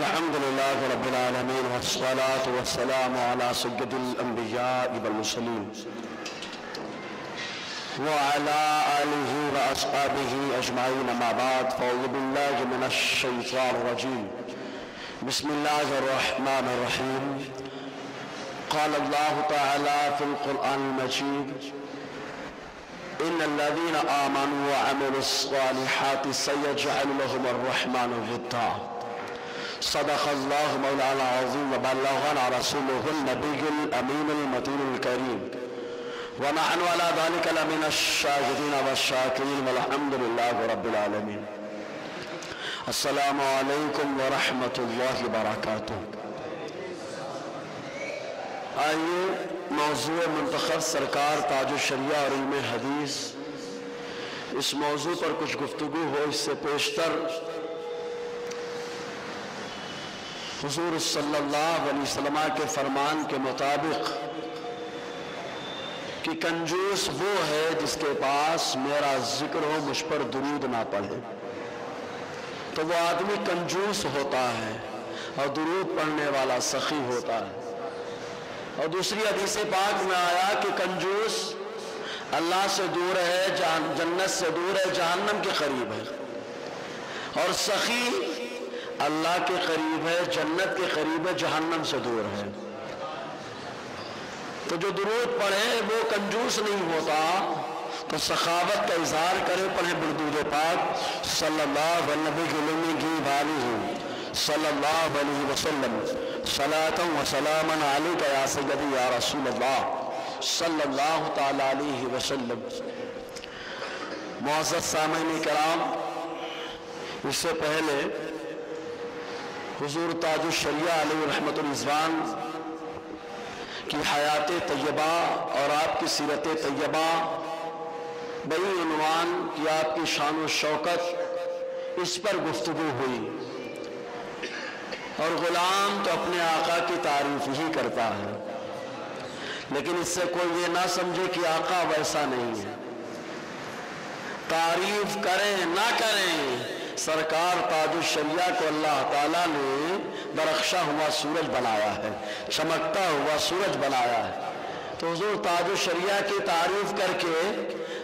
الحمد لله رب العالمين والصلاة والسلام على سيد الأنبياء والمرسلين وعلى آله وأصحابه أجمعين. ما بعد، فأعوذ بالله من الشيطان الرجيم. بسم الله الرحمن الرحيم. قال الله تعالى في القرآن المجيد: إن الذين آمنوا وعملوا الصالحات سيجعل لهم الرحمن ودا. صدق الله مولانا العظيم وبلغنا رسوله النبي الأمين المتين الكريم، ونحن على ذلك لمن الشاهدين والشاكرين، والحمد لله رب العالمين. السلام علیکم ورحمۃ اللہ وبرکاتہ. آئیے موضوع منتخب سرکار تاج الشریعہ اور علم حدیث، اس موضوع پر کچھ گفتگو ہو. اس سے پیشتر حضور صلی اللہ علیہ وسلم کے فرمان کے مطابق کہ کنجوس وہ ہے جس کے پاس میرا ذکر ہو، مجھ پر درود نہ پڑھے، تو وہ آدمی کنجوس ہوتا ہے اور درود پڑھنے والا سخی ہوتا ہے. اور دوسری حدیث پاک میں آیا کہ کنجوس اللہ سے دور ہے، جنت سے دور ہے، جہنم کے قریب ہے، اور سخی اللہ کے قریب ہے، جنت کے قریب ہے، جہنم سے دور ہے. تو جو درود پڑھے وہ کنجوس نہیں ہوتا، تو سخاوت کا اظہار کرے، پڑھیں درود پاک صلی اللہ علیہ صلی اللہ علیہ وسلم. صلاۃ و سلاما علیک یا سیدی یا رسول اللہ صلی اللہ تعالی علیہ وسلم. معزز سامعین کرام، اس سے پہلے حضور تاج الشریعہ علیہ رحمت الرضوان کی حیات طیبہ اور آپ کی سیرت طیبہ بڑی عنوان کی آپ کی شان و شوکت، اس پر گفتگو ہوئی. اور غلام تو اپنے آقا کی تعریف ہی کرتا ہے، لیکن اس سے کوئی یہ نہ سمجھے کہ آقا ویسا نہیں ہے. تعریف کریں نہ کریں، سرکار تاج الشریعہ کو اللہ تعالیٰ نے درخشاں ہوا سورج بنایا ہے، چمکتا ہوا سورج بنایا ہے. تو حضور تاج الشریعہ کی تعریف کر کے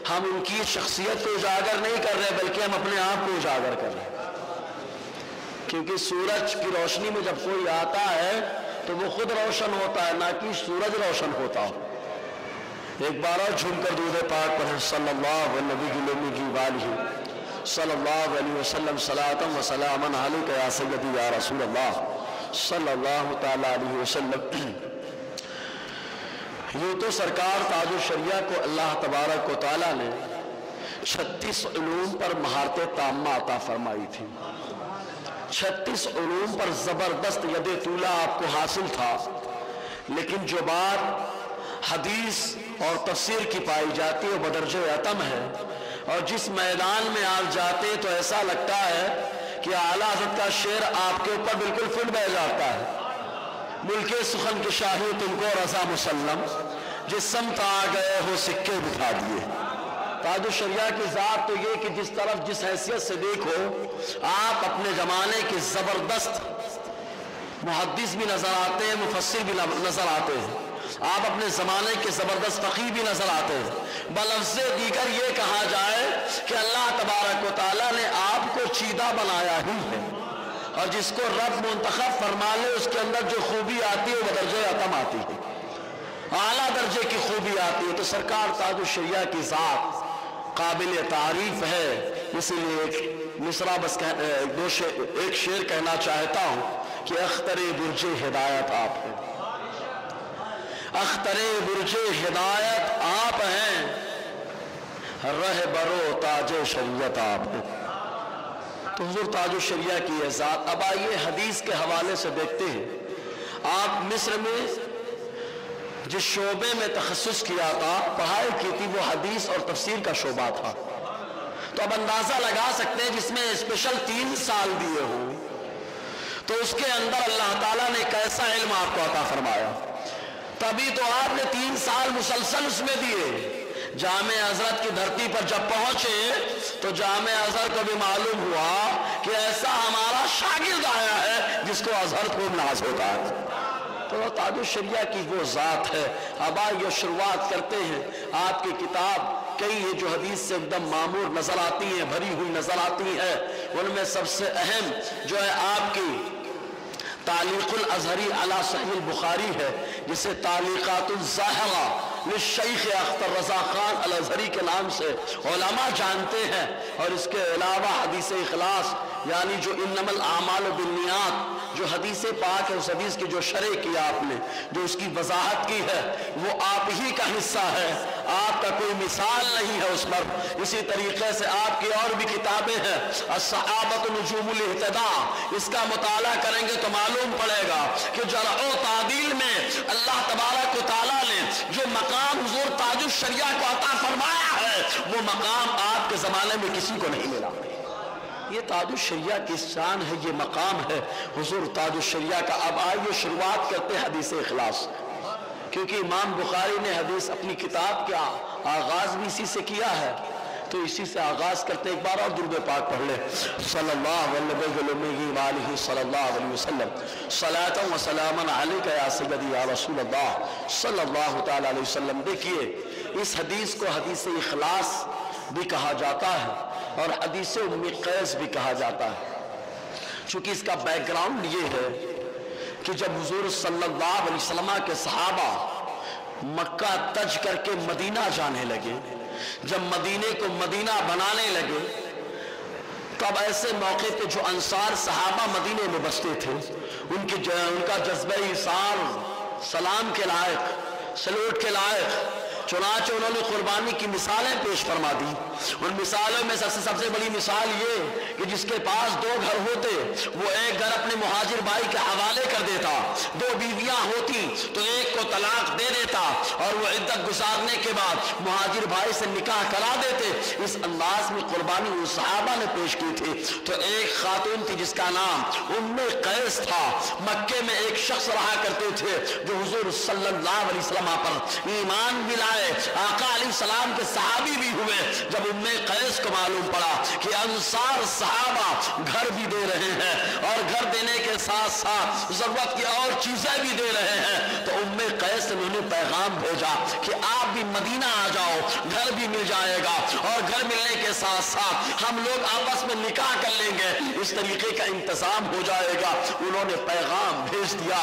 ہم ان کی شخصیت کو اجاگر نہیں کر رہے، بلکہ ہم اپنے آپ کو اجاگر کر رہے ہیں. کیونکہ سورج کی روشنی میں جب کوئی آتا ہے تو وہ خود روشن ہوتا ہے، نہ کہ سورج روشن ہوتا ہو. ایک بار اور جھوم کر درود پاک پڑھیں صلی اللہ علیہ صلی اللہ علیہ وسلم. صلاۃ و سلاما علیک یا سیدی یا رسول اللہ صلی اللہ تعالی علیہ وسلم. یہ تو سرکار تاج الشریعہ کو اللہ تبارک و تعالی نے 36 علوم پر مہارت تامہ عطا فرمائی تھی. 36 علوم پر زبردست ید طولہ آپ کو حاصل تھا. لیکن جو بات حدیث اور تفسیر کی پائی جاتی ہے وہ بدرجہ اتم ہے، اور جس میدان میں آپ جاتے تو ایسا لگتا ہے کہ اعلیٰ حضرت کا شعر آپ کے اوپر بالکل فٹ بہ جاتا ہے. ملک سخن کے شاہی تم کو رضا مسلم، جس سمت آ گئے ہو سکے بٹھا دیے. تاج الشریعہ کی ذات تو یہ کہ جس طرف جس حیثیت سے دیکھو، آپ اپنے زمانے کے زبردست محدث بھی نظر آتے ہیں، مفسر بھی نظر آتے ہیں، آپ اپنے زمانے کے زبردست فقیہ بھی نظر آتے ہیں. بلفظ دیگر یہ کہا جائے کہ اللہ تبارک و تعالیٰ نے آپ کو چیدہ بنایا ہی ہے، اور جس کو رب منتخب فرما لے اس کے اندر جو خوبی آتی ہے وہ درجہ اتم آتی ہے، اعلیٰ درجے کی خوبی آتی ہے. تو سرکار تاج الشریعہ کی ذات قابل تعریف ہے. اسی لیے ایک مصرع بس ایک شعر کہنا چاہتا ہوں کہ اختر برج ہدایت آپ ہیں، اختر برج ہدایت آپ ہیں، رہبر و تاج شریعت آپ ہیں. تو حضور تاج الشریعہ کی یہ ذات. اب آئیے حدیث کے حوالے سے دیکھتے ہیں. آپ مصر میں جس شعبے میں تخصص کیا تھا، پڑھائی کی تھی، وہ حدیث اور تفسیر کا شعبہ تھا. تو اب اندازہ لگا سکتے ہیں جس میں اسپیشل 3 سال دیے ہوں تو اس کے اندر اللہ تعالیٰ نے کیسا علم آپ کو عطا فرمایا. تبھی تو آپ نے 3 سال مسلسل اس میں دیے. جامع حضرت کی دھرتی پر جب پہنچے تو جامع ازہر کو بھی معلوم ہوا کہ ایسا ہمارا شاگرد آیا ہے جس کو اظہر خوب ناز ہوتا ہے۔ تو تاج الشریعہ کی وہ ذات ہے۔ اب آئیے شروعات کرتے ہیں۔ آپ کی کتاب کئی ہے جو حدیث سے ایک دم معمور نظر آتی ہیں، بھری ہوئی نظر آتی ہے، ان میں سب سے اہم جو ہے آپ کی تعلیق الازہری علی صحیح البخاری ہے، جسے تعلیقات الظاہرہ للشیخ اختر رضا خان الازہری کے نام سے علماء جانتے ہیں۔ اور اس کے علاوہ حدیث اخلاص یعنی جو انما الاعمال بالنیات جو حدیث پاک ہے، اس حدیث کی جو شرح کیا آپ نے، جو اس کی وضاحت کی ہے، وہ آپ ہی کا حصہ ہے، آپ کا کوئی مثال نہیں ہے اس پر۔ اسی طریقے سے آپ کی اور بھی کتابیں ہیں، الصحابۃ نجوم الاہتداء، اس کا مطالعہ کریں گے تو معلوم پڑے گا کہ جرح و تعدیل میں اللہ تبارک و تعالیٰ نے جو مقام حضور تاج الشریعہ کو عطا فرمایا ہے، وہ مقام آپ کے زمانے میں کسی کو نہیں ملا۔ یہ تاج الشریعہ کی شان ہے، یہ مقام ہے حضور تاج الشریعہ کا۔ اب آئیے شروعات کرتے ہیں حدیث اخلاص، کیونکہ امام بخاری نے حدیث اپنی کتاب کا آغاز بھی اسی سے کیا ہے، تو اسی سے آغاز کرتے ایک بار اور درود پاک پڑھ لیں، صلی اللہ علیہ صلی اللہ علیہ وسلم، صلاۃ و سلام علیک یا سیدی یا رسول اللہ صلی اللہ تعالی علیہ وسلم۔ دیکھیے اس حدیث کو حدیث اخلاص بھی کہا جاتا ہے اور حدیث ام قیس بھی کہا جاتا ہے، چونکہ اس کا بیک گراؤنڈ یہ ہے کہ جب حضور صلی اللہ علیہ وسلم کے صحابہ مکہ تج کر کے مدینہ جانے لگے، جب مدینے کو مدینہ بنانے لگے، تب ایسے موقع پہ جو انصار صحابہ مدینے میں بستے تھے، ان کا جذبہ ایثار سلام کے لائق، سلوٹ کے لائق، چنانچہ انہوں نے قربانی کی مثالیں پیش فرما دی۔ ان مثالوں میں سب سے بڑی مثال یہ کہ جس کے پاس دو گھر ہوتے وہ ایک گھر اپنے مہاجر بھائی کے حوالے کر دیتا، دو بیویاں ہوتی تو ایک کو طلاق دے دیتا اور وہ عدت گزارنے کے بعد مہاجر بھائی سے نکاح کرا دیتے۔ اس انداز میں قربانی ان صحابہ نے پیش کی تھی۔ تو ایک خاتون تھی جس کا نام ام قیس تھا، مکے میں ایک شخص رہا کرتے تھے جو حضور صلی اللہ علیہ وسلم پر ایمان بھی لائے، آقا علیہ السلام کے صحابی بھی ہوئے۔ جب ام قیس کو معلوم پڑا کہ انصار صحابہ گھر بھی دے رہے ہیں اور گھر دینے کے ساتھ ساتھ ضرورت کی اور چیزیں بھی دے رہے ہیں، تو ام قیس نے انہیں پیغام بھیجا کہ آپ بھی مدینہ آ جاؤ، گھر بھی مل جائے گا اور گھر ملنے کے ساتھ ساتھ ہم لوگ آپس میں نکاح کر لیں گے، اس طریقے کا انتظام ہو جائے گا۔ انہوں نے پیغام بھیج دیا،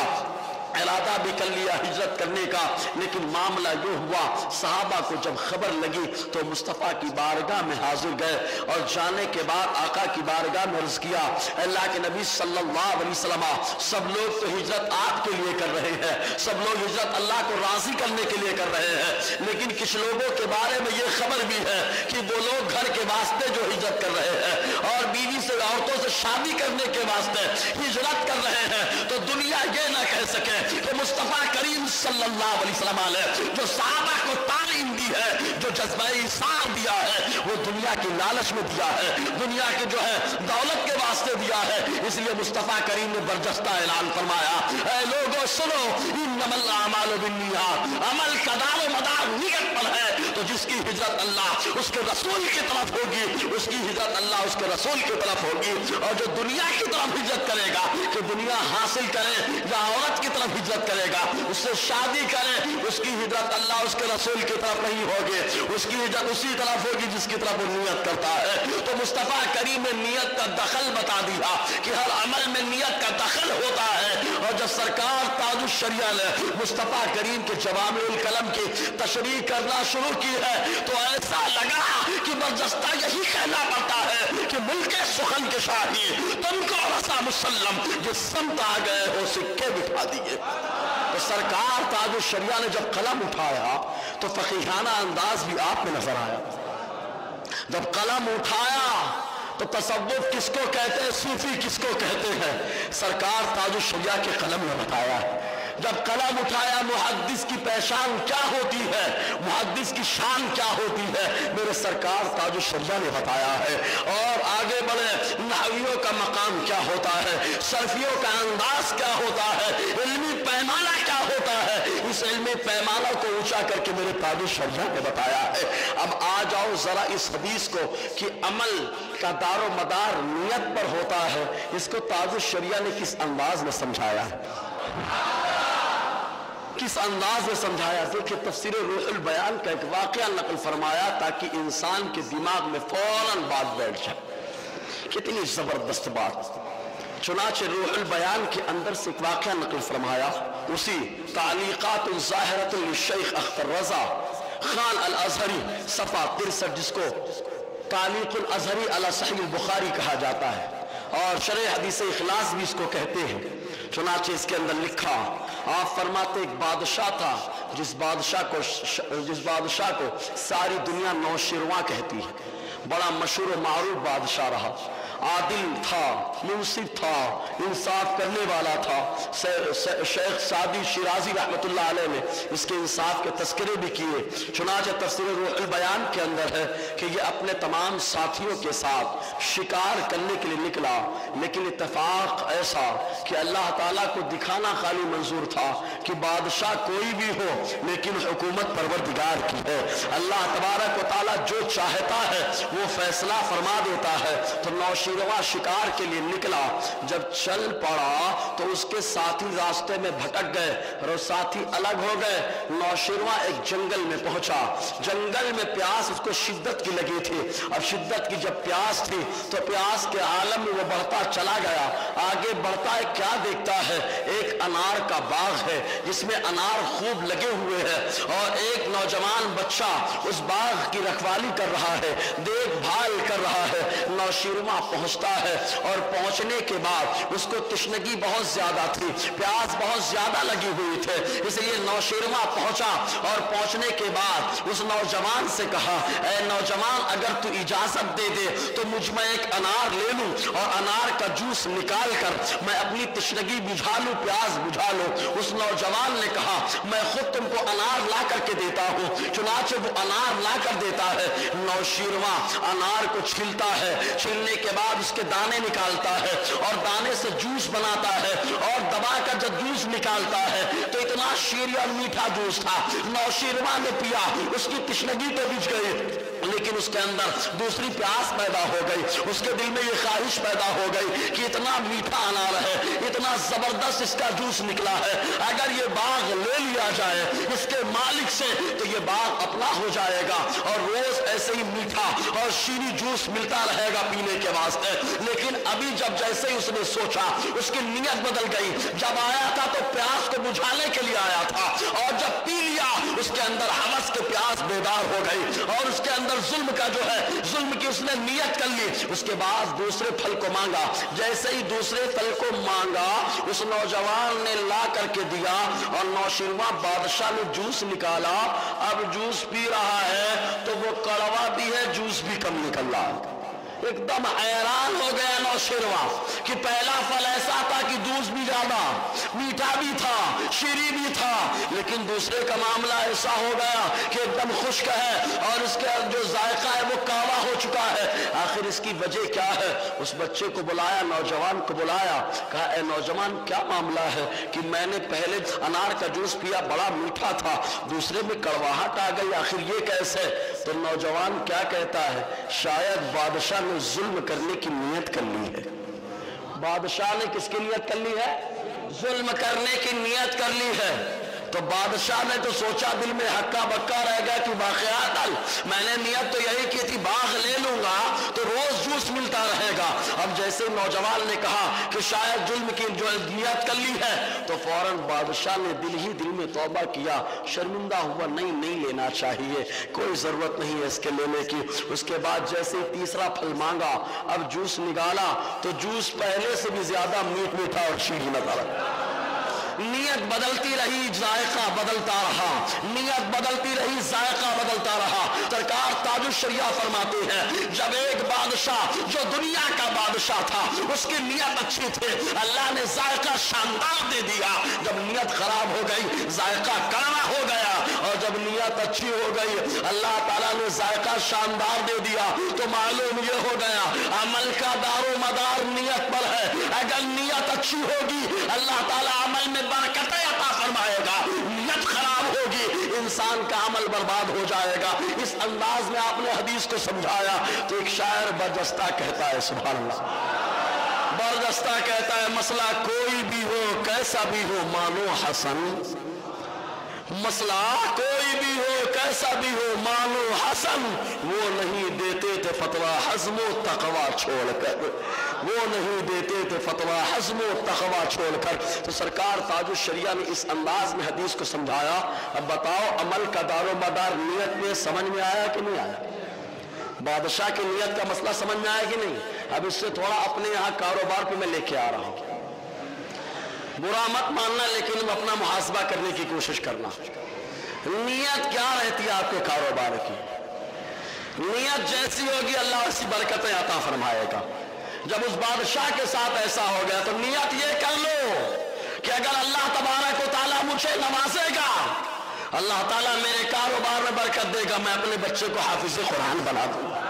ارادہ بھی کر لیا ہجرت کرنے کا، لیکن معاملہ یہ ہوا صحابہ کو جب خبر لگی تو مصطفیٰ کی بارگاہ میں حاضر گئے اور جانے کے بعد آقا کی بارگاہ میں عرض کیا، اللہ کے نبی صلی اللہ علیہ وسلم سب لوگ تو ہجرت آپ کے لیے کر رہے ہیں، سب لوگ ہجرت اللہ کو راضی کرنے کے لیے کر رہے ہیں، لیکن کچھ لوگوں کے بارے میں یہ خبر بھی ہے کہ وہ لوگ گھر کے واسطے جو ہجرت کر رہے ہیں اور بیوی سے عورتوں سے شادی کرنے کے واسطے ہجرت کر رہے ہیں، تو دنیا یہ نہ کہہ سکے کہ مصطفیٰ کریم صلی اللہ علیہ وسلم نے جو صحابہ کو تعلیم دی ہے، جو جذبہ ایثار دیا ہے، وہ دنیا کی لالچ میں دیا ہے، دنیا کے جو ہے دولت کے واسطے دیا ہے۔ اس لیے مصطفیٰ کریم نے برجستہ اعلان فرمایا، اے لوگوں سنو، انما الاعمال بالنیات، عمل کا دار و مدار نیت پر ہے، تو جس کی ہجرت اللہ اس کے رسول کی طرف ہوگی، اس کی ہجرت اللہ اس کے رسول کی طرف ہوگی، اور جو دنیا کی طرف ہجرت کرے گا کہ دنیا حاصل کرے یا عورت کی طرف ہجرت کرے گا، اس سے شادی کرے، اس کی ہجرت اللہ اس کے رسول کی طرف نہیں ہوگی، اس کی ہجرت اسی طرف ہوگی جس کی طرف وہ نیت کرتا ہے۔ تو مصطفیٰ کریم نے نیت کا دخل بتا دیا کہ ہر عمل میں نیت کا دخل ہوتا ہے۔ اور جب سرکار تاج الشریعہ نے مصطفیٰ کریم کے جوامع الکلم کی تشریح کرنا شروع کی ہے تو ایسا لگا کہ برجستہ یہی کہنا پڑتا ہے کہ ملک سخن کے شاہی تم کو رسا مسلم، جس سمت آ گئے ہو سکے بٹھا دیے۔ تو سرکار تاج الشریعہ نے جب قلم اٹھایا تو فقیہانہ انداز بھی آپ میں نظر آیا۔ جب قلم اٹھایا تو تصوف کس کو کہتے ہیں، صوفی کس کو کہتے ہیں، سرکار تاج الشریعہ کے قلم نے بتایا ہے۔ جب قلم اٹھایا محدث کی پہچان کیا ہوتی ہے، محدث کی شان کیا ہوتی ہے، میرے سرکار تاج الشریعہ نے بتایا ہے۔ اور آگے بڑھے، نحویوں کا مقام کیا ہوتا ہے، صرفیوں کا انداز کیا ہوتا ہے، علمی پیمانہ کیا ہوتا ہے، इस इल्मी पैमाना को ऊंचा करके मेरे ताज शरिया ने बताया है। अब आ जाओ जरा इस हदीस को कि अमल का दारो मदार नियत पर होता है, इसको ताज शरिया ने किस अंदाज में समझाया है, किस अंदाज में समझाया। देखिए तफसीर रूहुल बयान का एक वाकया नकल फरमाया ताकि इंसान के दिमाग में फौरन बात बैठ जाए। कितनी जबरदस्त बात। चुनाचे रूहुल बयान के अंदर से एक वाकया नकल फरमाया, उसी तालीकात ज़ाहिरतुल शेख अख्तर रजा खान अल अजहरी सफ़ा 63, जिसको तालीकुल अजहरी अला सहीह बुखारी कहा जाता है और शरह हदीस इखलास भी इसको कहते हैं। चुनाचे इसके अंदर लिखा, आप फरमाते एक बादशाह था जिस बादशाह को सारी दुनिया नौशिरवां कहती है, बड़ा मशहूर मारूफ बादशाह रहा, आदिल था, मुंसिफ था, इंसाफ करने वाला था। शेख सादी शिराजी रहमतुल्लाह अलैह ने इसके इंसाफ के तस्करे भी किए। चुनाचे तफसीर रूहुल बयान के अंदर है कि ये अपने तमाम साथियों के साथ शिकार करने के लिए निकला, लेकिन इत्तेफाक ऐसा कि अल्लाह ताला को दिखाना खाली मंजूर था कि बादशाह कोई भी हो लेकिन हुकूमत परवरदिगार की है। अल्लाह तबारक व तआला जो चाहता है वो फैसला फरमा देता है। तो नौशिरवा शिकार के लिए निकला, जब चल पड़ा तो उसके साथी रास्ते में भटक गए और साथी अलग हो गए। नौशिरवा एक जंगल में पहुंचा, जंगल में प्यास उसको शिद्दत की लगी थी। अब शिद्दत की जब प्यास थी तो प्यास के आलम में वो बढ़ता चला गया। आगे बढ़ता है, क्या देखता है, एक अनार का बाग है जिसमें अनार खूब लगे हुए हैं और एक नौजवान बच्चा उस बाग की रखवाली कर रहा है, देखभाल कर रहा है। नौशिरवा पहुंचता है और पहुंचने के बाद उसको तश्नगी बहुत ज्यादा थी, प्यास बहुत ज्यादा लगी हुई थे, इसलिए नौशिरवा पहुंचा और पहुंचने के बाद उस नौजवान से कहा, ऐ नौजवान अगर तू इजाजत दे दे तो मुझ में एक अनार ले लूं और अनार का जूस निकाल कर मैं अपनी तश्नगी बुझा लूं, प्यास बुझा लूं। उस नौजवान ने कहा, मैं खुद तुमको अनार ला करके देता हूं। चुनाचे वो अनार ला कर देता है। नौशिरवा अनार को छीलता है, छीलने के बाद उसके दाने निकालता है और दाने से जूस बनाता है और दबा कर जब जूस निकालता है तो इतना शीर और मीठा जूस था, नौशिरवा ने पिया, उसकी तश्नगी तो बुझ गई, लेकिन उसके अंदर दूसरी प्यास पैदा हो गई। उसके दिल में ये ख्वाहिश पैदा हो गई कि इतना मीठा अनार है, इतना जबरदस्त इसका जूस निकला है, अगर ये बाग ले लिया जाए इसके मालिक से तो ये बाग अपना हो जाएगा और रोज ऐसे ही मीठा और शीरी जूस मिलता रहेगा पीने के वास्ते। लेकिन अभी जब जैसे ही उसने सोचा उसकी नीयत बदल गई। जब आया था तो प्यास को बुझाने के लिए आया था और जब पी लिया उसके अंदर हवस के प्यास बेदार हो गई और उसके अंदर जुल्म का जो है, जुल्म की उसने नियत कर ली। उसके बाद दूसरे फल को मांगा, जैसे ही दूसरे फल को मांगा उस नौजवान ने ला करके दिया और नौशिरवा बादशाह ने जूस निकाला। अब जूस पी रहा है तो वो कड़वा भी है, जूस भी कम निकल रहा है। एकदम हैरान हो गया नौशिरवा कि पहला फल ऐसा था कि दूध भी ज्यादा, मीठा भी था, शीरी भी था, लेकिन दूसरे का मामला ऐसा हो गया कि एकदम खुश्क है और इसके जो जायका है वो कावा हो चुका है। आखिर इसकी वजह क्या है? उस बच्चे को बुलाया, नौजवान को बुलाया, कहा, ए नौजवान क्या मामला है कि मैंने पहले अनार का जूस पिया, बड़ा मीठा था, दूसरे में कड़वाहट आ गई, आखिर ये कैसे? तो नौजवान क्या कहता है, शायद बादशाह ने जुल्म करने की नियत कर ली है। बादशाह ने किसकी नियत कर ली है? जुल्म करने की नियत कर ली है। तो बादशाह ने तो सोचा, दिल में हक्का बक्का रह गया कि वाकयातन मैंने नियत तो यही की थी, बाग ले लूंगा तो रोज जूस मिलता रहेगा। अब जैसे नौजवान ने कहा कि शायद जुल्म की जो नियत कर ली है तो फौरन बादशाह ने दिल ही दिल में तौबा किया, शर्मिंदा हुआ, नहीं लेना चाहिए, कोई जरूरत नहीं है इसके लेने की। उसके बाद जैसे तीसरा फल मांगा, अब जूस निकाला तो जूस पहले से भी ज्यादा मीठा और शीरी नजर आया। नियत बदलती रही, जायका बदलता रहा, नियत बदलती रही, जायका बदलता रहा। सरकार ताजुल शरिया फरमाते हैं, जब एक बादशाह जो दुनिया का बादशाह था उसकी नियत अच्छी थी, अल्लाह ने जायका शानदार दे दिया। जब नियत खराब हो गई जायका कड़वा हो गया, और जब नियत अच्छी हो गई अल्लाह ताला ने जायका शानदार दे दिया। तो मालूम ये हो गया अमल का दारो मदार नियत पर है। अगर नियत अच्छी होगी अल्लाह ताला अमल में बरकतें अता फरमाएगा, नियत इंसान का अमल बर्बाद हो जाएगा। इस अंदाज में आपने हदीस को समझाया। तो एक शायर बरजस्ता कहता है, सुभान अल्लाह, बरजस्ता कहता है, मसला कोई भी हो कैसा भी हो मानो हसन, मसला कोई भी हो कैसा भी हो मानो हसन, वो नहीं देते थे फतवा हज़्म तक़वा छोड़कर, वो नहीं देते थे फतवा हज़्म तक़वा छोड़कर। तो सरकार ताजुश शरिया ने इस अंदाज में हदीस को समझाया। अब बताओ अमल का दारो मदार नियत में समझ में आया कि नहीं आया? बादशाह की नियत का मसला समझ में आया कि नहीं? अब इससे थोड़ा अपने यहाँ कारोबार पे मैं लेके आ रहा हूँ। बुरा मत मानना, लेकिन अपना मुहासबा करने की कोशिश करना। नियत क्या रहती है आपके कारोबार की? नियत जैसी होगी अल्लाह ऐसी बरकतें अता फरमाएगा। जब उस बादशाह के साथ ऐसा हो गया तो नियत ये कर लो कि अगर अल्लाह तबारक व तआला मुझे नवाजेगा, अल्लाह ताला मेरे कारोबार में बरकत देगा, मैं अपने बच्चे को हाफिज कुरान बना दूंगा।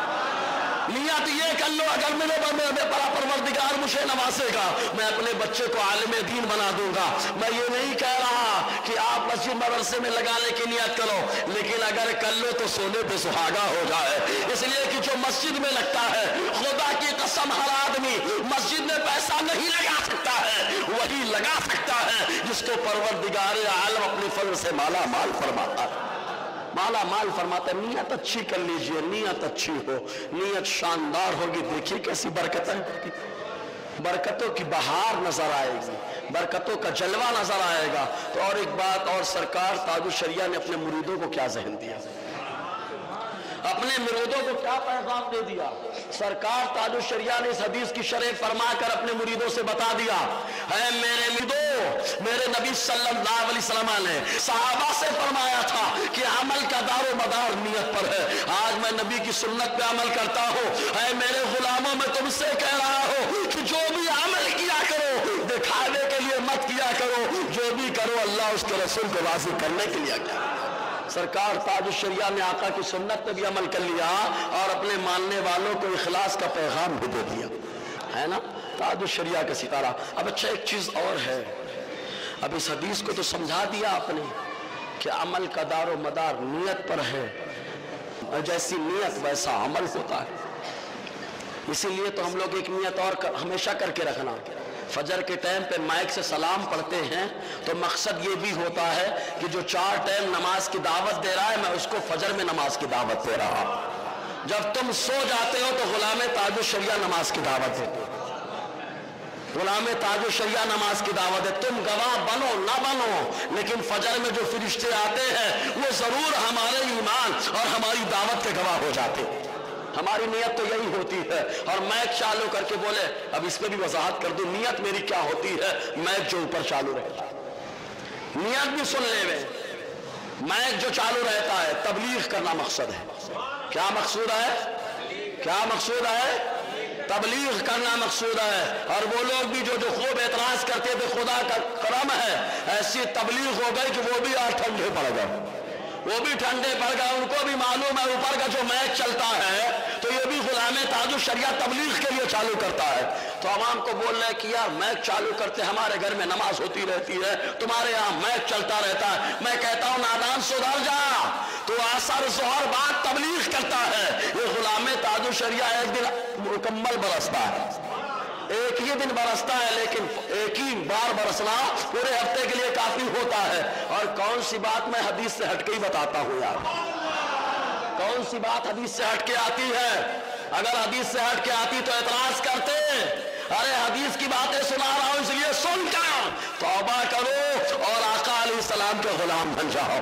नियत ये कर लो अगर मेरे परवरदिगार मुझे नवाजेगा, मैं अपने बच्चे को आलिम दीन बना दूंगा। मैं ये नहीं कह रहा कि आप मस्जिद मदरसे में लगाने की नियत करो, लेकिन अगर कर लो तो सोने पे सुहागा हो जाए। इसलिए कि जो मस्जिद में लगता है, खुदा की कसम हर आदमी मस्जिद में पैसा नहीं लगा सकता है, वही लगा सकता है जिसको परवरदिगार आलम अपने फजल से माला माल फरमाता है, माला माल फरमाता है। नियत अच्छी कर लीजिए, नियत अच्छी हो, नियत शानदार होगी, देखिए कैसी बरकतें होगी, बरकतों की बहार नजर आएगी, बरकतों का जलवा नजर आएगा। तो और एक बात और, सरकार ताजुश शरिया ने अपने मुरीदों को क्या ज़हन दिया, अपने मुरीदों को क्या पैगाम दे दिया? सरकार ताजुश शरिया ने इस हदीस की शरह फरमा कर अपने मुरीदों से बता दिया है, मेरे मुरीदों, मेरे नबी सल्लल्लाहु अलैहि वसल्लम ने सहाबा से फरमाया था कि अमल का दारो मदार नियत पर है। आज मैं नबी की सुन्नत पे अमल करता हूँ। है मेरे गुलामों, मैं तुमसे कह रहा हूँ कि जो भी अमल किया करो दिखाने के लिए मत किया करो, जो भी करो अल्लाह उसके रसूल को राज़ी करने के लिए किया। सरकार ताजुश शरिया ने आका की सुन्नत पे भी अमल कर लिया और अपने मानने वालों को इखलास का पैगाम भी दे दिया, है ना, ताजुश शरिया का सितारा। अब अच्छा एक चीज और है, अब इस हदीस को तो समझा दिया आपने कि अमल का दारो मदार नियत पर है, और जैसी नियत वैसा अमल होता है। इसीलिए तो हम लोग एक नियत और हमेशा करके रखना, फजर के टाइम पे माइक से सलाम पढ़ते हैं तो मकसद ये भी होता है कि जो 4 टाइम नमाज की दावत दे रहा है, मैं उसको फजर में नमाज की दावत दे रहा हूं। जब तुम सो जाते हो तो गुलामे ताजुश शरिया नमाज की दावत देते हो, गुलामे ताजुश शरिया नमाज की दावत है। तुम गवाह बनो ना बनो, लेकिन फजर में जो फरिश्ते आते हैं वो जरूर हमारे ईमान और हमारी दावत के गवाह हो जाते हैं। हमारी नियत तो यही होती है। और मैक चालू करके बोले, अब इस पे भी वजाहत कर दूं नियत मेरी क्या होती है। मैक जो ऊपर चालू रहता है, नियत भी सुन ले में, मैक जो चालू रहता है तबलीग करना मकसद है। क्या मकसूद है? क्या मकसूद है? तबलीग करना मकसूद है। और वो लोग भी जो खूब एतराज करते थे, खुदा का करम है ऐसी तबलीग हो गई कि वो भी आज ठंडे पड़ गए, वो भी ठंडे पड़ गए। उनको भी मालूम है ऊपर का जो मैक चलता है तो ये भी गुलामे ताजुश शरिया तबलीग के लिए चालू करता है। तो आवाम को बोल रहे हैं कि यार मैक चालू करते, हमारे घर में नमाज होती रहती है, तुम्हारे यहाँ मैक चलता रहता है। मैं कहता हूँ नादान सुधर जा, तो असर जोहर बाद तबलीग करता है। ये गुलामे ताजुश शरिया एक दिन मुकम्मल बरसता है, एक ही दिन बरसता है, लेकिन एक ही बार बरसना पूरे हफ्ते के लिए काफी होता है। और कौन सी बात मैं हदीस से हटके ही बताता हूं यार, कौन सी बात हदीस से हटके आती है? अगर हदीस से हटके आती तो एतराज करते, अरे हदीस की बातें सुना रहा हूं इसलिए सुनकर तौबा करो और आका अलैहिस्सलाम के गुलाम बन जाओ,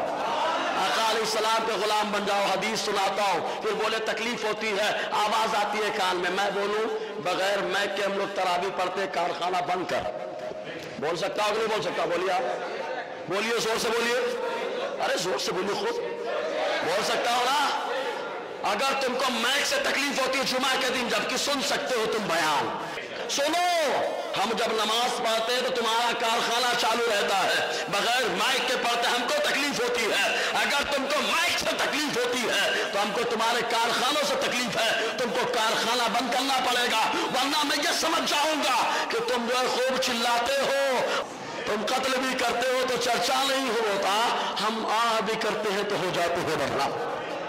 आका अलैहिस्सलाम के गुलाम बन जाओ। हदीस सुनाता हूं, फिर बोले तकलीफ होती है, आवाज आती है कान में, मैं बोलूं बगैर मैक के हम लोग तरावी पढ़ते कारखाना बंद कर। बोल सकता हो कि नहीं बोल सकता? बोलिए आप, बोलिए जोर से बोलिए, अरे जोर से बोलिए, खुद बोल सकता हो ना? अगर तुमको मैक से तकलीफ होती है जुमा के दिन, जबकि सुन सकते हो तुम बयान, सुनो। हम जब नमाज पढ़ते हैं तो तुम्हारा कारखाना चालू रहता है, बगैर माइक के पढ़ते हमको तकलीफ होती है। अगर तुमको माइक से तकलीफ होती है तो हमको तुम्हारे कारखानों से तकलीफ है, तुमको कारखाना बंद करना पड़ेगा, वरना मैं ये समझ जाऊंगा कि तुम जो है खूब चिल्लाते हो। तो तुम कत्ल भी करते हो तो चर्चा नहीं होता, हम भी करते हैं तो हो जाते हो बदला।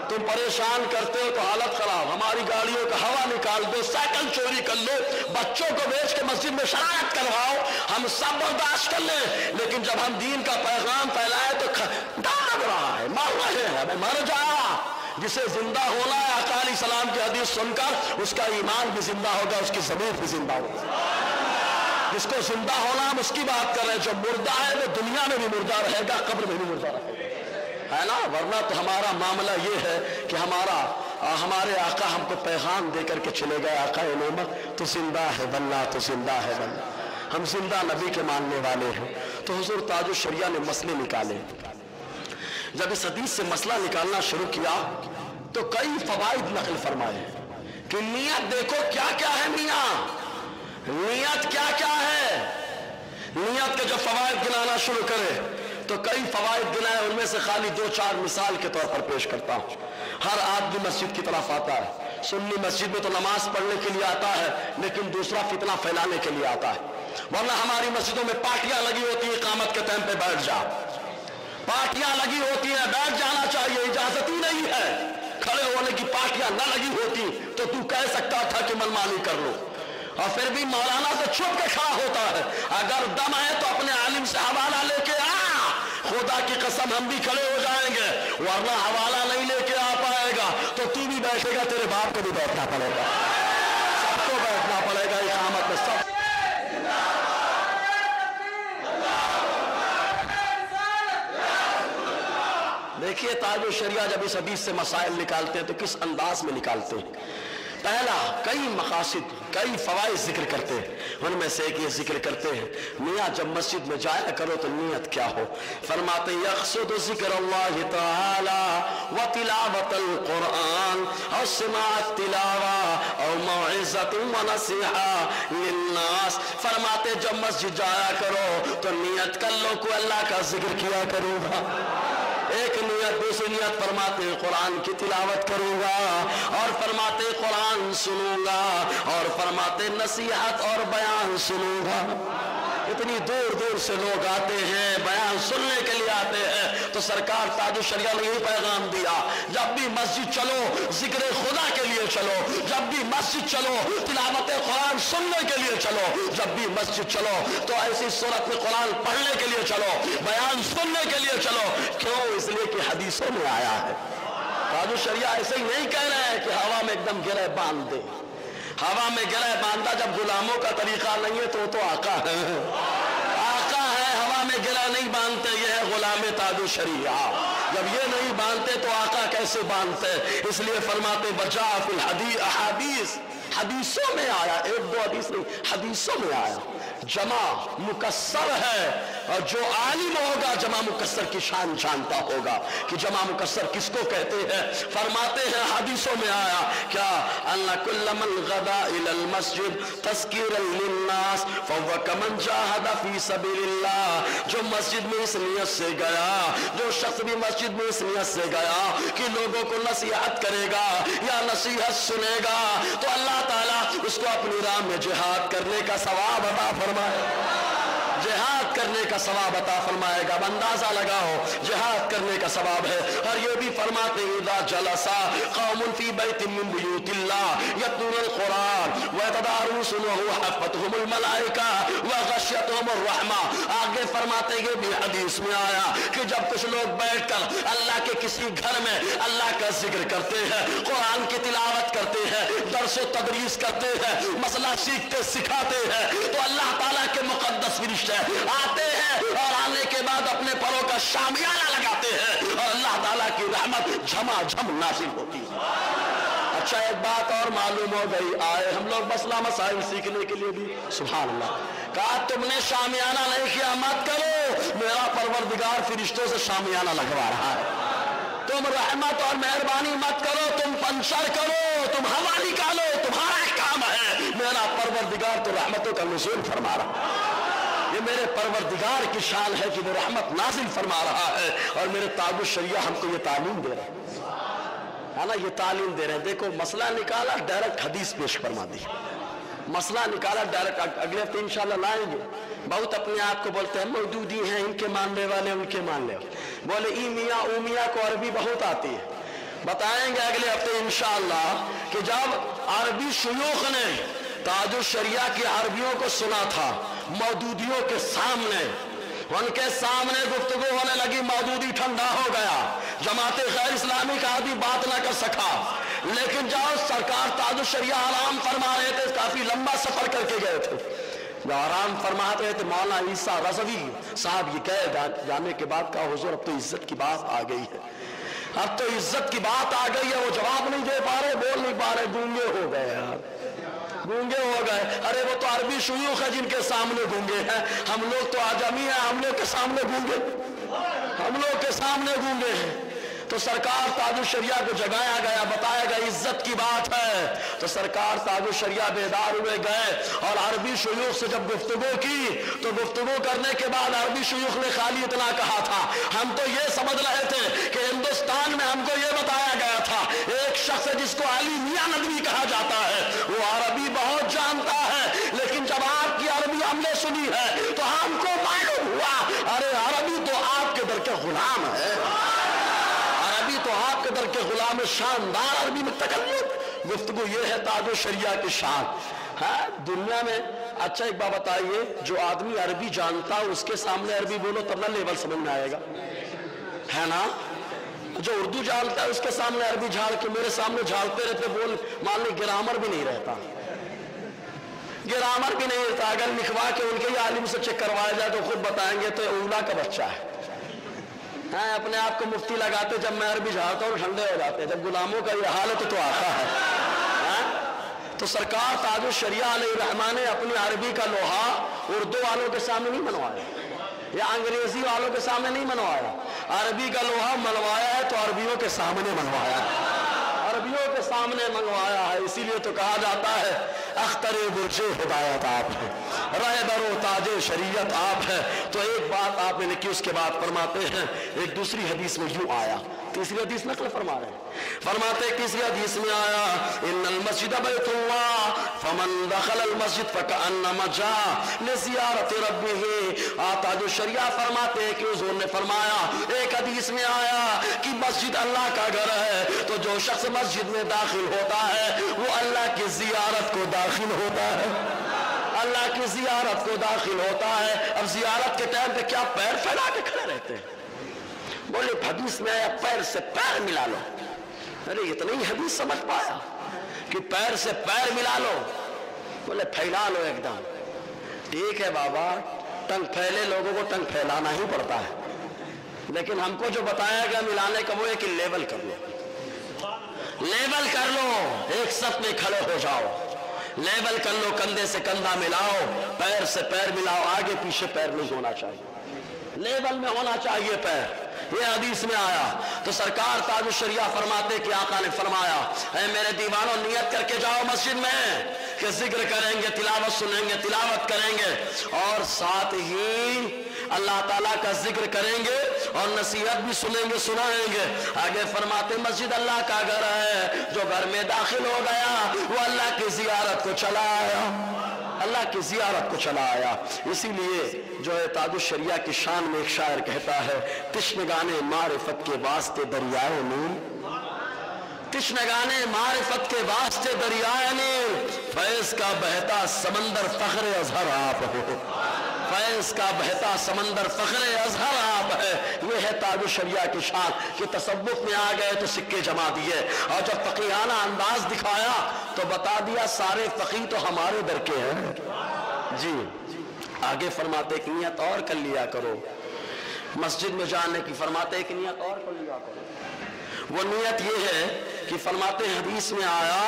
तुम परेशान करते हो तो हालत खराब, हमारी गाड़ियों का हवा निकाल दो, साइकिल चोरी कर लो, बच्चों को बेच के मस्जिद में शरारत करवाओ, हम सब बर्दाश्त कर ले, लेकिन जब हम दीन का पैगाम फैलाए तो दाग रहा है, मर रहे हैं, मर जा। जिसे जिंदा होना है आका अलैहिस्सलाम की हदीस सुनकर उसका ईमान भी जिंदा होगा, उसकी ज़मीर भी जिंदा होगा। जिसको जिंदा होना हम उसकी बात कर रहे हैं, जो मुर्दा है वो दुनिया में भी मुर्दा रहेगा, कब्र में भी मुर्दा रहेगा, है ना। वरना तो हमारा मामला ये है कि हमारे आका हमको पैगाम दे करके चले गए, आका उम्मत तो जिंदा है वल्ला, तो जिंदा है वल्ला, हम जिंदा नबी के मानने वाले हैं। तो हुजूर ताजुश शरिया ने मसले निकाले। जब इस हदीस से मसला निकालना शुरू किया तो कई फवाइद नकल फरमाए कि नियत देखो क्या क्या है मियां, नियत क्या क्या है। नियत के जब फवाइद गिनाना शुरू करे तो कई फवाइद गिनाए, उनमें से खाली 2-4 मिसाल के तौर पर पेश करता हूं। हर आदमी मस्जिद की तरफ आता है, सुन्नी मस्जिद में तो नमाज पढ़ने के लिए आता है, लेकिन दूसरा फितना फैलाने के लिए आता है। वरना हमारी मस्जिदों में पार्टियां लगी होती है, इकामत के टाइम पे बैठ जा, पार्टियां लगी होती है, बैठ जाना चाहिए, इजाजत ही नहीं है। खड़े होने की पार्टियां न लगी होती तो तू कह सकता था कि मनमानी कर लो, और फिर भी मौलाना से छुप के खड़ा होता है। अगर दम है तो अपने आलिम से हवाला लेके आ, खुदा की कसम हम भी खड़े हो जाएंगे, वरना हवाला नहीं लेके आ पाएगा तो तू भी बैठेगा, तेरे बाप को भी बैठना पड़ेगा, सबको बैठना पड़ेगा इकामत में। सब देखिए ताजुश शरिया जब इस हदीस से मसाइल निकालते हैं तो किस अंदाज में निकालते हैं। पहला, कई मकासिद, कई फवाइद जिक्र करते हैं, उनमें से एक ये जिक्र करते हैं मियाँ जब मस्जिद में जाया करो तो नियत क्या हो। फरमाते यक़्सिदु ज़िक्रुल्लाहि तआला व तिलावतल कुरआन और सिमाअत तिलावा और मौइज़तुन व नसीहा लिन्नास। फरमाते जब मस्जिद जाया करो तो नियत कर लो को अल्लाह का जिक्र किया करूँगा, एक नियत। दूसरी नियत फरमाते कुरान की तिलावत करूंगा, और फरमाते कुरान सुनूंगा, और फरमाते नसीहत और बयान सुनूंगा। इतनी दूर दूर से लोग आते हैं, बयान सुनने के लिए आते हैं, तो सरकार ताजुश शरिया ने यही पैगाम दिया, जब भी मस्जिद चलो जिक्र खुदा के लिए चलो, जब भी मस्जिद चलो तिलावत कुरान सुनने के लिए चलो, जब भी मस्जिद चलो तो ऐसी सूरत में कुरान पढ़ने के लिए चलो, बयान सुनने के लिए चलो। क्यों? इसलिए कि हदीसों में आया है। ताजुश शरिया ऐसे ही नहीं कह रहे हैं कि हवा में एकदम गिरह बांध दे, हवा में गिरह बांधा जब गुलामों का तरीका नहीं है तो आका है, आका है, हवा में गिरह नहीं बांधते, ये है गुलाम ताजुश शरिया। जब ये नहीं बांधते तो आका कैसे बांधते? इसलिए फरमाते बचा फिल हदीस, हदीसों में आया, 1-2 हदीस नहीं, हदीसों में आया। जमा मुकस्सर है, और जो आलिम होगा जमा मुकस्सर की शान जानता होगा कि जमा मुकस्सर किसको कहते हैं। फरमाते हैं हदीसों में आया क्या, अन्ना कुल्ल मन गदा इलल मस्जिद तज़कीरन लिन्नास फहुव कमन जाहदा फी सबीलिल्लाह। जो मस्जिद में इस नियत से गया, जो शख्स भी मस्जिद में इस नियत से गया कि लोगों को नसीहत करेगा या नसीहत सुनेगा, तो अल्लाह ताला उसको अपनी राह में जिहाद करने का सवाब अता फरमाए, जिहाद करने का सवाब अता फरमाएगा। अंदाजा लगाओ जिहाद करने का सवाब है। और ये भी फरमाते इज़ा जलसा कौमुन फी बैतिन मिन बुयूतिल्लाह यतलूनल कुरान व यतदारुसूनहु हफ़तहुमुल मलाइका व गशियतहुमुर रहमा। आगे फरमाते ये भी हदीस में आया कि जब कुछ लोग बैठकर अल्लाह के किसी घर में अल्लाह का जिक्र करते हैं, कुरान की तिलावत करते हैं, दर्स व तदरीस करते हैं, मसला सीखते सिखाते हैं, तो अल्लाह ताला के मुक़द्दस फरिश्ते आते हैं और आने के बाद अपने परों का शामियाना लगाते हैं और अल्लाह ताला की रहमत झमाझम नाज़िल होती है। अच्छा, एक बात और मालूम हो गई, आए हम लोग मसला मसाइल सीखने के लिए भी, सुभान अल्लाह, कहा तुमने शामियाना नहीं किया मत करो, मेरा परवरदिगार फरिश्तों से शामियाना लगवा रहा है। तुम रहमत और मेहरबानी मत करो, तुम पंचर करो, तुम हवा निकालो, तुम्हारा काम है। मेरा परवरदिगार तो रहमतों का नुज़ूल फरमा रहा है। ये मेरे परवरदिगार की शान है कि वो रहमत नाजिल फरमा रहा है, और मेरे ताजुश शरिया हमको ये तालीम दे रहे हैं, है ना, ये तालीम दे रहे हैं। देखो मसला निकाला, डायरेक्ट हदीस पेश फरमा दी, मसला निकाला डायरेक्ट, अगले हफ्ते इंशाल्लाह लाएंगे। बहुत अपने आप को बोलते हैं मौदूदी हैं, इनके मानने वाले उनके मानने वाले, बोले ई मियाँ ऊ मियाँ को अरबी बहुत आती है। बताएंगे अगले हफ्ते इंशाल्लाह कि जब अरबी शयूख ने ताजुल शरिया की अरबियों को सुना था मौदूदियों के सामने, उनके सामने गुफ्तगू होने लगी, मौदूदी ठंडा हो गया, जमात गैर इस्लामी का आदमी बात ना कर सका। लेकिन जब सरकार ताजुल शरिया आराम फरमा रहे थे, काफी लंबा सफर करके गए थे, जब आराम फरमा रहे थे, मौलाना ईसा रज़वी साहब ये कह जाने के बाद कहा हुजूर अब तो इज्जत की बात आ गई है, अब तो इज्जत की बात आ गई है। वो जवाब नहीं दे पा रहे, बोल नहीं पा रहे, गूंगे हो गए यार, गूंगे हो गए। अरे वो तो अरबी शयूख है जिनके सामने गूंगे हैं, हम लोग तो आजमी हैं, हम लोग के सामने गूंगे, हम लोग के सामने गूंगे हैं। तो सरकार ताजुल शरिया को जगाया गया, बताया गया इज्जत की बात है। तो सरकार ताजुल शरिया बेदार हुए गए और अरबी शयूख से जब गुफ्तगू की तो गुफ्तगू करने के बाद अरबी शयूख ने खाली इतना कहा था, हम तो ये समझ रहे थे कि हिंदुस्तान में हमको ये बताया गया था एक शख्स जिसको अली मियां नदवी कहा जाता है वो अरबी बहुत जानता है, लेकिन जब आपकी अरबी हमने सुनी है तो हमको मालूम हुआ अरे अरबी तो आपके दर के गुलाम है, तो आपके दर के गुलाम शानदार अरबी में तकल्लुम। गुफ्तगू ये है ताजुल शरिया की शान है दुनिया में। अच्छा एक बात बताइए, जो आदमी अरबी जानता है उसके सामने अरबी बोलो तब ना लेवल समझ में आएगा, है ना। जो उर्दू जानता है उसके सामने अरबी झाड़ के मेरे सामने झाड़ते रहते, बोल मान ली ग्रामर भी नहीं रहता, ग्रामर भी नहीं रहता। अगर लिखवा के उनके ही आलिम से चेक करवाया जाए तो खुद बताएंगे तो उला का बच्चा है। अपने आप को मुफ्ती लगाते, जब मैं अरबी झाड़ता हूँ ठंडे हो जाते हैं। जब गुलामों का ये हाल है तो आता है। तो सरकार ताजुल शरिया अलैहिर्रहमान ने अपनी अरबी का लोहा उर्दू वालों के सामने नहीं मनवाया या अंग्रेजी वालों के सामने नहीं मनवाया, अरबी का लोहा मनवाया है तो अरबियों के सामने मनवाया है, अरबियों के सामने मंगवाया है। इसीलिए तो कहा जाता है अख्तरे बुर्जे हिदायत आप है, रहबरो ताजे शरीयत आप है। तो एक बात आपने लिखी, उसके बाद फरमाते हैं एक दूसरी हदीस में यूं आया, तीसरी हदीस नकल फरमा रहे हैं, फरमाते तीसरी हदीस में आया इन्नल मस्जिद बैतुल्लाह फमन दखलल मस्जिद फकअन्नमा जा लिज़ियारत रब्बिही। ताजुल शरिया फरमाते कि हुजूर ने फरमाया, एक हदीस में आया कि मस्जिद अल्लाह का घर है, तो जो शख्स मस्जिद में दाखिल होता है वो अल्लाह की जियारत को दाखिल होता है, अल्लाह की जियारत को दाखिल होता है। अब जियारत के टाइम पे क्या पैर फैला के खड़े रहते हैं, बोले हदीस में आया पैर से पैर मिला लो। अरे इतनी ही हदीस समझ पाया कि पैर से पैर मिला लो, बोले फैला लो एकदम। ठीक है बाबा, टंग फैले लोगों को टंग फैलाना ही पड़ता है, लेकिन हमको जो बताया गया मिलाने का वो है कि लेवल कर लो, लेवल कर लो, एक साथ में खड़े हो जाओ, लेवल कर लो, कंधे से कंधा मिलाओ, पैर से पैर मिलाओ, आगे पीछे पैर नहीं होना चाहिए, लेवल में होना चाहिए पैर। ये हदीस में आया। तो सरकार ताजुल शरिया फरमाते कि आका ने फरमाया, ऐ मेरे दीवानों नियत करके जाओ मस्जिद में कि जिक्र करेंगे, तिलावत सुनेंगे, तिलावत करेंगे और साथ ही अल्लाह ताला का जिक्र करेंगे और नसीहत भी सुनेंगे, सुनाएंगे। आगे फरमाते मस्जिद अल्लाह का घर है, जो घर में दाखिल हो गया वो अल्लाह की जियारत को चला आया, अल्लाह की जियारत को चला आया। इसीलिए जो है ताजुल शरिया की शान में एक शायर कहता है, तिश्नगाने मारिफत के वास्ते दरियाए नील, तिश्नगाने मारिफत के वास्ते दरियाए नील, फैज का बहता समंदर फख्र अजहर आप हो, फैज का बहता समंदर फख्र अजहर आप है। ये है ताजुल शरिया की शान कि तसव्वुफ में आ गए तो सिक्के जमा दिए, और जब फकीहाना अंदाज दिखाया तो बता दिया सारे फकीह तो हमारे दर के हैं जी। आगे फरमाते एक नियत और कर लिया करो मस्जिद में जाने की, फरमाते एक नियत और कर लिया करो। वो नियत ये है कि फरमाते हदीस में आया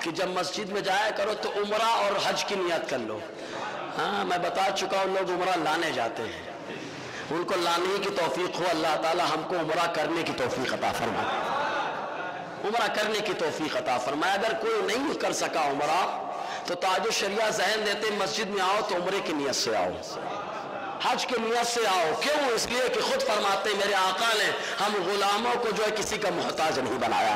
कि जब मस्जिद में जाया करो तो उम्रा और हज की नियत कर लो। हाँ, मैं बता चुका हूँ, लोग उम्रा लाने जाते हैं, उनको लाने की तौफीक हो, अल्लाह ताला हमको उम्रा करने की तौफीक अता फरमाए, उम्रा करने की तौफीक अता फरमाए। अगर कोई नहीं कर सका उम्रा तो ताजुल शरिया ज़हन देते मस्जिद में आओ तो उम्रे की नियत से आओ, हज की नियत से आओ। क्यों? इसलिए कि खुद फरमाते मेरे आका ने हम गुलामों को जो है किसी का मोहताज नहीं बनाया,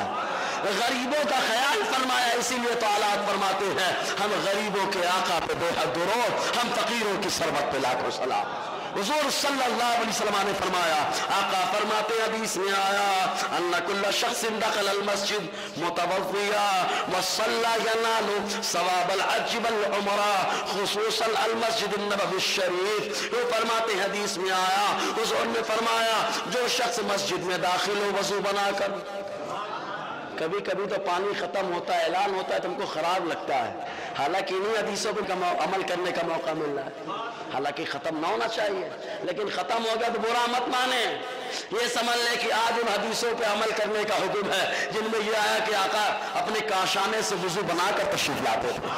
غریبوں کا خیال فرمایا، اسی لیے تو آلات فرماتے ہیں ہم غریبوں کے آقا پہ بے حد درود، ہم فقیروں کی سربت پہ لاکھوں سلام۔ حضور صلی اللہ علیہ وسلم نے فرمایا، آقا فرماتے حدیث میں آیا ان کل شخص دخل المسجد متوضیا وصلى ينال ثواب الحج والعمرہ خصوصا المسجد النبوی الشریف۔ وہ فرماتے حدیث میں آیا، حضور نے فرمایا جو شخص مسجد میں داخل ہو وضو بنا کر، کبھی کبھی تو پانی ختم ہوتا ہے، اعلان ہوتا ہے، تم کو خراب لگتا ہے، حالانکہ انہیں حدیثوں پہ عمل کرنے کا موقع مل رہا ہے، حالانکہ ختم نہ ہونا چاہیے، لیکن ختم ہو گیا تو برا مت مانے، یہ سمجھ لیں کہ آج ان حدیثوں پہ عمل کرنے کا حکم ہے جن میں یہ آیا کہ آقا اپنے کاشانے سے وضو بنا کر تشریف لاتے تھے،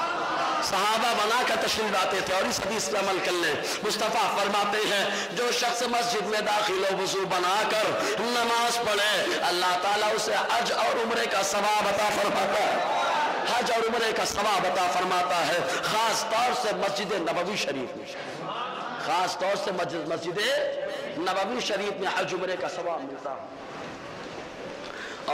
صحابہ بنا کر تشریف لاتے تھے، اور اس حدیث پہ عمل کر لیں۔ مصطفیٰ فرماتے ہیں جو شخص مسجد میں داخل ہو وضو بنا کر نماز پڑھے، اللہ تعالیٰ اسے حج اور عمرے کا ثواب عطا فرماتا ہے، حج اور عمرے کا ثواب عطا فرماتا ہے، خاص طور سے مسجد نبوی شریف میں، خاص طور سے مسجد نبوی شریف میں حج عمرے کا ثواب ملتا ہے۔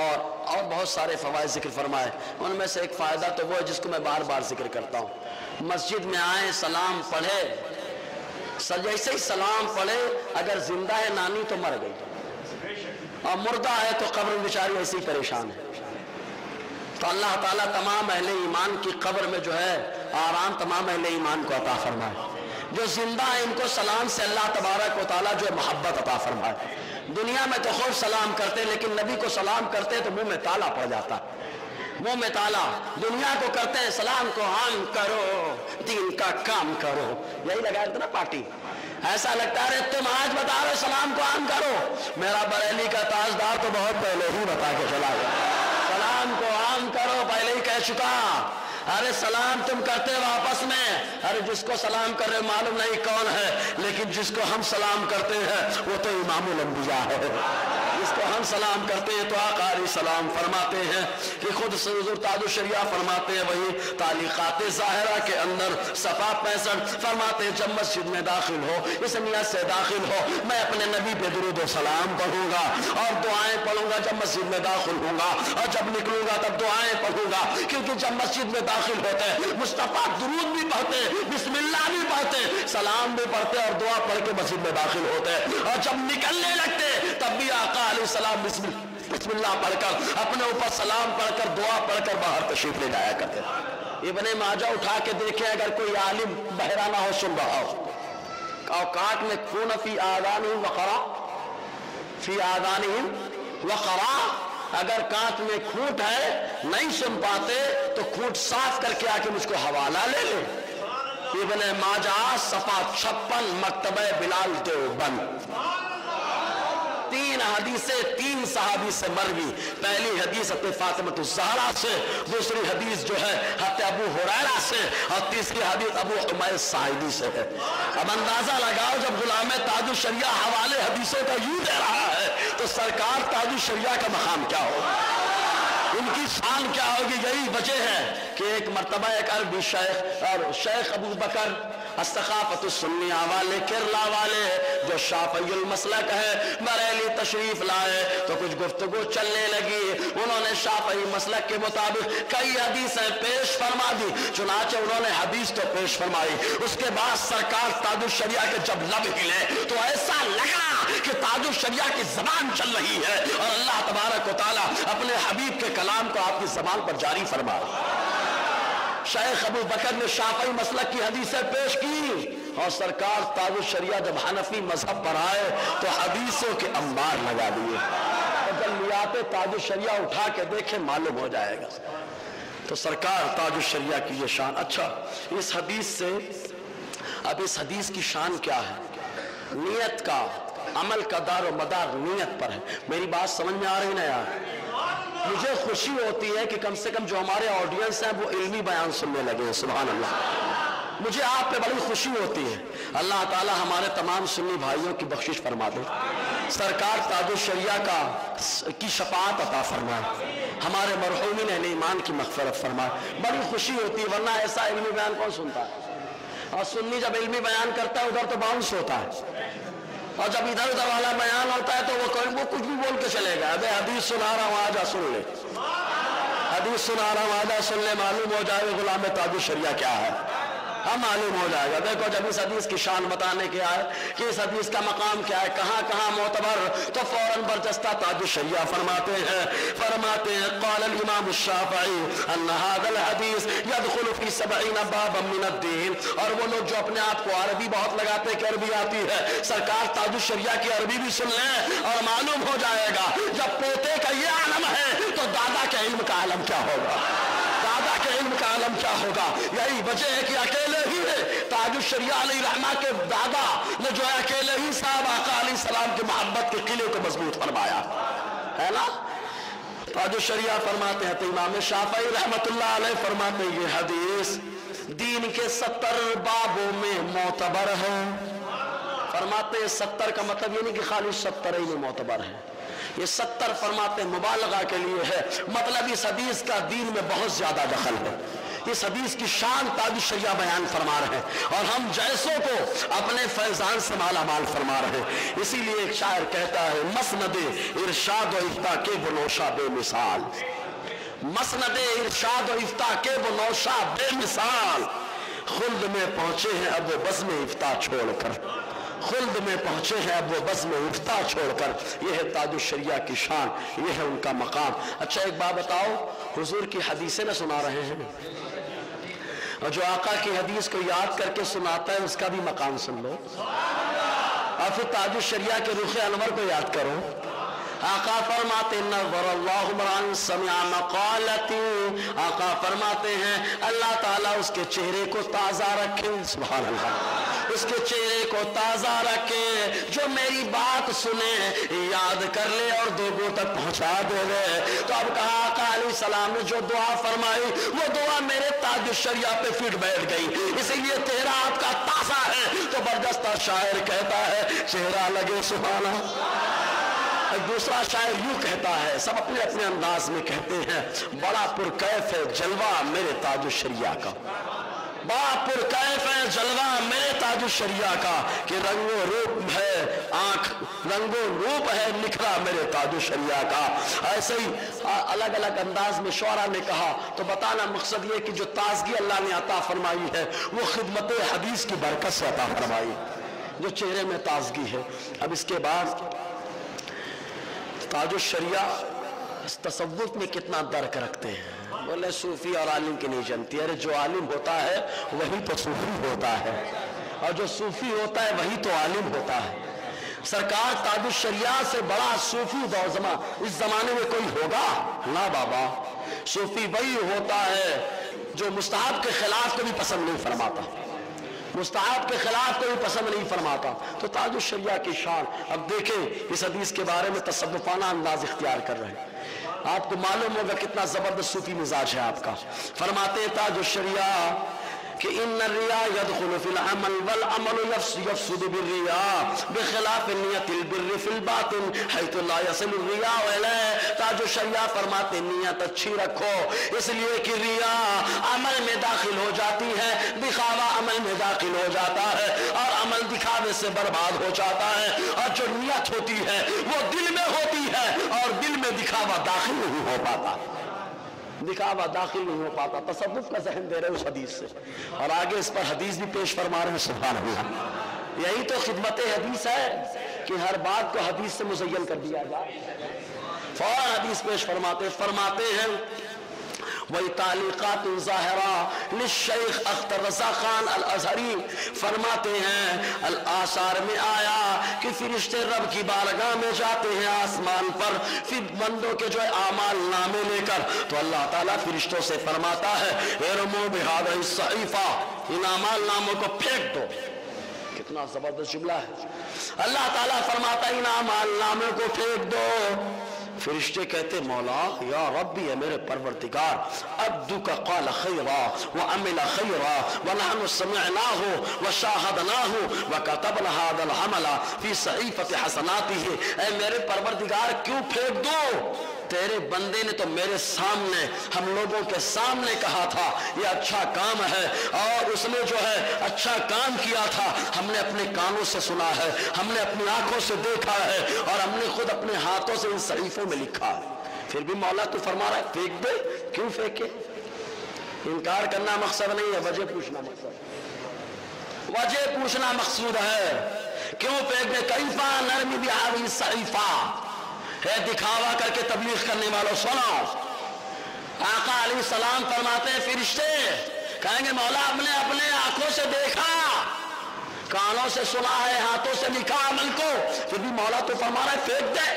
اور بہت سارے فوائد ذکر فرمائے، ان میں سے ایک فائدہ تو وہ ہے جس کو میں بار بار ذکر کرتا ہوں، مسجد میں آئیں سلام پڑھے، جیسے ہی سلام پڑھے، اگر زندہ ہے نانی تو مر گئی، اور مردہ ہے تو قبر بیچاری ایسی پریشان ہے، تو اللہ تعالیٰ تمام اہل ایمان کی قبر میں جو ہے آرام تمام اہل ایمان کو عطا فرمائے، جو زندہ ہیں ان کو سلام سے اللہ تبارک و تعالیٰ جو محبت عطا فرمائے۔ دنیا میں تو خوب سلام کرتے، لیکن نبی کو سلام کرتے تو منہ میں تالا پڑ جاتا، منہ میں تالا، دنیا کو کرتے ہیں سلام کو عام کرو دین کا کام کرو، یہی لگا نا پارٹی، ایسا لگتا ہے تم آج بتا رہے سلام کو عام کرو، میرا بریلی کا تاجدار تو بہت پہلے ہی بتا کے چلا گیا، سلام کو عام کرو پہلے ہی کہہ چکا، ارے سلام تم کرتے ہو آپس میں، ارے جس کو سلام کر رہے معلوم نہیں کون ہے، لیکن جس کو ہم سلام کرتے ہیں وہ تو امام الانبیاء ہے، جس کو ہم سلام کرتے ہیں تو آقا علیہ السلام فرماتے ہیں کہ خود حضور تاج الشریعہ فرماتے ہیں، وہی تعلیقات ظاہرہ کے اندر صفحہ 65 فرماتے ہیں جب مسجد میں داخل ہو اس نیت سے داخل ہو میں اپنے نبی پہ درود و سلام پڑھوں گا اور دعائیں پڑھوں گا، جب مسجد میں داخل ہوں گا اور جب نکلوں گا تب دعائیں پڑھوں گا، کیونکہ جب مسجد میں داخل ہوتے مصطفیٰ درود بھی پڑھتے، بسم اللہ بھی پڑھتے، سلام بھی پڑھتے اور دعا پڑھ کے مسجد میں داخل ہوتے، اور جب نکلنے لگتے تب بھی آقا علیہ السلام بسم اللہ پڑھ کر اپنے اوپر سلام پڑھ کر دعا پڑھ کر باہر تشریف لے جایا کرتے۔ ابن ماجہ اٹھا کے دیکھیں اگر کوئی عالم بہرا نہ ہو سن رہا ہو، اوقات میں خون فی آذانہم وقرا، فی آذانہم وقرا، اگر کانت میں کھوٹ ہے نہیں سن پاتے تو کھوٹ صاف کر کے آ کے مجھ کو حوالہ لے لے۔ ابن ماجہ صفحہ 56 مکتبہ بلال دیوبند، 3 حدیثیں 3 صحابی سے مروی، پہلی حدیث حضرت فاطمہ الزہرا سے، دوسری حدیث جو ہے حضرت ابو ہریرہ سے، اور تیسری حدیث ابو حمید ساعدی سے ہے۔ اب اندازہ لگاؤ جب غلام تاج الشریعہ حوالے حدیثوں کا یوں دے رہا ہے تو سرکار تاج الشریعہ کا مقام کیا ہوگا، ان کی شان کیا ہوگی۔ یہی وجہ ہے کہ ایک مرتبہ ایک عربی شیخ اور شیخ ابو بکر الثقافت السنیہ والے کیرلا والے جو شافعی المسلک ہے بریلی تشریف لائے تو کچھ گفتگو چلنے لگی، انہوں نے شافعی مسلک کے مطابق کئی حدیثیں پیش فرما دی، چنانچہ انہوں نے حدیث تو پیش فرمائی، اس کے بعد سرکار تاج الشریعہ کے جب لب ہلے تو ایسا لگا کہ تاج الشریعہ کی زبان چل رہی ہے اور اللہ تبارک و تعالیٰ اپنے حبیب کے کلام کو آپ کی زبان پر جاری فرما۔ شیخ ابو بکر نے شافعی مسلک کی حدیثیں پیش کی اور سرکار تاج الشریعہ جب حنفی مذہب پر آئے تو حدیثوں کے انبار لگا دیے، تجلیات تاج الشریعہ اٹھا کے دیکھیں معلوم ہو جائے گا۔ تو سرکار تاج الشریعہ کی یہ شان۔ اچھا اس حدیث سے، اب اس حدیث کی شان کیا ہے؟ نیت کا، عمل کا دار و مدار نیت پر ہے۔ میری بات سمجھ میں آ رہی نا یار؟ مجھے خوشی ہوتی ہے کہ کم سے کم جو ہمارے آڈینس ہیں وہ علمی بیان سننے لگے ہیں، سبحان اللہ، مجھے آپ پہ بڑی خوشی ہوتی ہے۔ اللہ تعالی ہمارے تمام سنی بھائیوں کی بخشش فرما دے، سرکار تاج الشریعہ کی شفاعت عطا فرمائے، ہمارے مرحومین اہل ایمان کی مغفرت فرمائے، بڑی خوشی ہوتی ہے، ورنہ ایسا علمی بیان کون سنتا ہے؟ اور سنی جب علمی بیان کرتا ہے ادھر تو باؤنس ہوتا ہے، اور جب ادھر ادھر والا بیان ہوتا ہے تو وہ کچھ بھی بول کے چلے گا، ابے حدیث سنا رہا ہوں آجا سن لے، हदीस सुना रहा हूँ, आधा सुन ले, मालूम हो जाएगा गुलाम ताजुश शरिया क्या है। हाँ मालूम हो जाएगा। देखो जब इस हदीस की शान बताने के आए कि इस हदीस का मकाम क्या है, कहाँ कहाँ मोतबर, तो फौरन बरजस्ता ताजुश शरिया फरमाते हैं क़ाल अल इमाम शाफ़िई अन्ना हाज़ल हदीस यदखुलु फी 70 बाबन मिन अद-दीन। और वो लोग जो अपने आप को अरबी बहुत लगाते हैं कि अरबी आती है, सरकार ताजुश शरिया की अरबी भी सुन लें और मालूम हो जाएगा जब पोते का ये आलम है तो दादा के इल्म का आलम क्या होगा, दादा के इल्म का आलम क्या होगा। यही वजह है कि अकेले ही है ताजुश शरिया अलैहि रहमा के दादा ने जो है अकेले ही साहब आका अलैहि सलाम की मोहब्बत के किले को मजबूत फरमाया है ना। ताजुश शरिया फरमाते हैं तो इमाम शाफ़िई रहमतुल्लाह अलैह फरमाते हैं ये हदीस दीन के 70 बाबों में मोतबर है। फरमाते हैं 70 का मतलब ये नहीं कि खाली 70 ही में मोतबर है, ये 70 फरमाते मुबालगा के लिए है, मतलब इस हदीस का दीन में बहुत ज्यादा दखल है। इस हदीस की शान ताजुश शरिया बयान फरमा रहे हैं और हम जैसों को अपने फैजान से माला माल फरमा रहे हैं। इसीलिए एक शायर कहता है मसनदे इरशाद व इफ्ता के बनोशा बेमिसाल, मसनदे इरशाद व इफ्ता के बनोशा बेमिसाल, खुल्द में पहुंचे हैं अब वो बज़्म इफ्ता छोड़कर, खुल्द में पहुंचे हैं अब वो बज़्म इफ्ता छोड़कर। यह है ताजुश शरिया की शान, यह है उनका मकाम। अच्छा एक बात बताओ, हुजूर की हदीसें न सुना रहे हैं और जो आका की हदीस को याद करके सुनाता है उसका भी मकाम सुन लो और फिर ताजुश शरिया के रुख अनवर को याद करो। आका फरमाते आका फरमाते हैं अल्लाह ताला उसके चेहरे को ताज़ा रखे, सुभान अल्लाह, उसके चेहरे को ताज़ा रखे, जो मेरी बात सुने याद कर ले और लोगों तक पहुंचा दे। तो अब कहा आका अलैहि सलाम ने जो दुआ फरमाई वो दुआ मेरे ताजुश शरिया पे फिट बैठ गई, इसीलिए चेहरा आपका ताज़ा है। तो बरदस्ता शायर कहता है चेहरा लगे सुहाना। दूसरा शायर यूं कहता है, सब अपने अपने अंदाज में कहते हैं, बड़ा पुरकैफ है जलवा मेरे ताजुश शरिया का, बड़ा पुरकैफ है जलवा मेरे ताजुश शरिया का, कि रंगो रूप है आंख, रंगो रूप है निखरा मेरे ताजुश शरिया का। ऐसे ही अलग अलग अंदाज में शौरा ने कहा। तो बताना मकसद ये कि जो ताजगी अल्लाह ने अता फरमाई है वो खिदमत हदीस की बरकत से अता फरमाई, जो चेहरे में ताजगी है। अब इसके बाद ताजुश शरिया तसव्वुफ में कितना दर्क रखते हैं। बोले सूफी और आलिम की नहीं जानती, अरे जो आलिम होता है वही तो सूफी होता है और जो सूफी होता है वही तो आलिम होता है। सरकार ताजुश शरिया से बड़ा सूफी दौजमा इस जमाने में कोई होगा ना बाबा। सूफी वही होता है जो मुस्तहब के खिलाफ को भी पसंद नहीं फरमाता, मुस्तहब के खिलाफ कोई पसंद नहीं फरमाता। तो ताजुश शरिया की शान। अब देखें इस हदीस के बारे में तसव्वुफाना अंदाज इख्तियार कर रहे हैं, आपको मालूम होगा कितना जबरदस्त सूफी मिजाज है आपका। फरमाते ताजुश शरिया कि इन्ना रिया यदखुलु फिल अमल वल अमल यफसुदु बिर्रिया बिखिलाफ नियतिल बिर्रि फिल बातिन हैतु ला यसिलु रिया इलैह। ताजुश शरिया फरमाते नियत अच्छी रखो, इसलिए कि रिया अमल में दाखिल हो जाती है, दिखावा अमल में दाखिल हो जाता है और अमल दिखावे से बर्बाद हो जाता है। और जो नियत होती है वो दिल में होती है और दिल में दिखावा दाखिल नहीं हो पाता, दिखावा दाखिल नहीं हो पाता। तसव्वुफ का जहन दे रहे उस हदीस से और आगे इस पर हदीस भी पेश फरमा रहे हैं, सुभान अल्लाह। यही तो खिदमत हदीस है कि हर बात को हदीस से मुज़य्यन कर दिया जाए। फौरन हदीस पेश फरमाते हैं वही तालीक़ात ज़ाहिरा लिश्शैख़ अख्तर रज़ा खान अल अज़हरी फरमाते हैं अल आसार में आया कि फिरिश्ते रब की बारगाह में जाते हैं आसमान पर, फिर बंदों के जो आमाल नामे लेकर, तो अल्लाह ताला फिरिश्तों से फरमाता है इरमू बिहादिही सहीफ़ा, इन आमाल नामों को फेंक दो। कितना जबरदस्त जुमला है। अल्लाह ताला फरमाता है इन आमाल नामों को फेंक दो। फिरिश्ते कहते मौला या रब्बी, है मेरे परवरदिगार, अब्दुका क़ाल खैरा व अमिला खैरा व नहनु समिअनाहु व शाहदनाहु व कतबना हादल हमला फी सहीफ़ति हसनातिही। ऐ मेरे परवरदिगार क्यों फेंक दो, तेरे बंदे ने तो मेरे सामने, हम लोगों के सामने कहा था ये अच्छा काम है और उसने जो है अच्छा काम किया था, हमने अपने कानों से सुना है, हमने अपनी आंखों से देखा है और हमने खुद अपने हाथों से इन सहीफों में लिखा है। پھر بھی مولا تو فرما رہا ہے پھینک دے، کیوں پھینکے؟ انکار کرنا مقصد نہیں ہے، وجہ پوچھنا مقصد، وجہ پوچھنا مقصود ہے، کیوں پھینک دے؟ کیفا نرمی بہذه الصحیفہ، ہے دکھاوا کر کے تبلیغ کرنے والوں سنو، آقا علیہ السلام فرماتے ہیں فرشتے کہیں گے مولا ہم نے اپنے آنکھوں سے دیکھا، کانوں سے سنا ہے، ہاتھوں سے لکھا عمل کو، پھر بھی مولا تو فرما رہا ہے پھینک دے،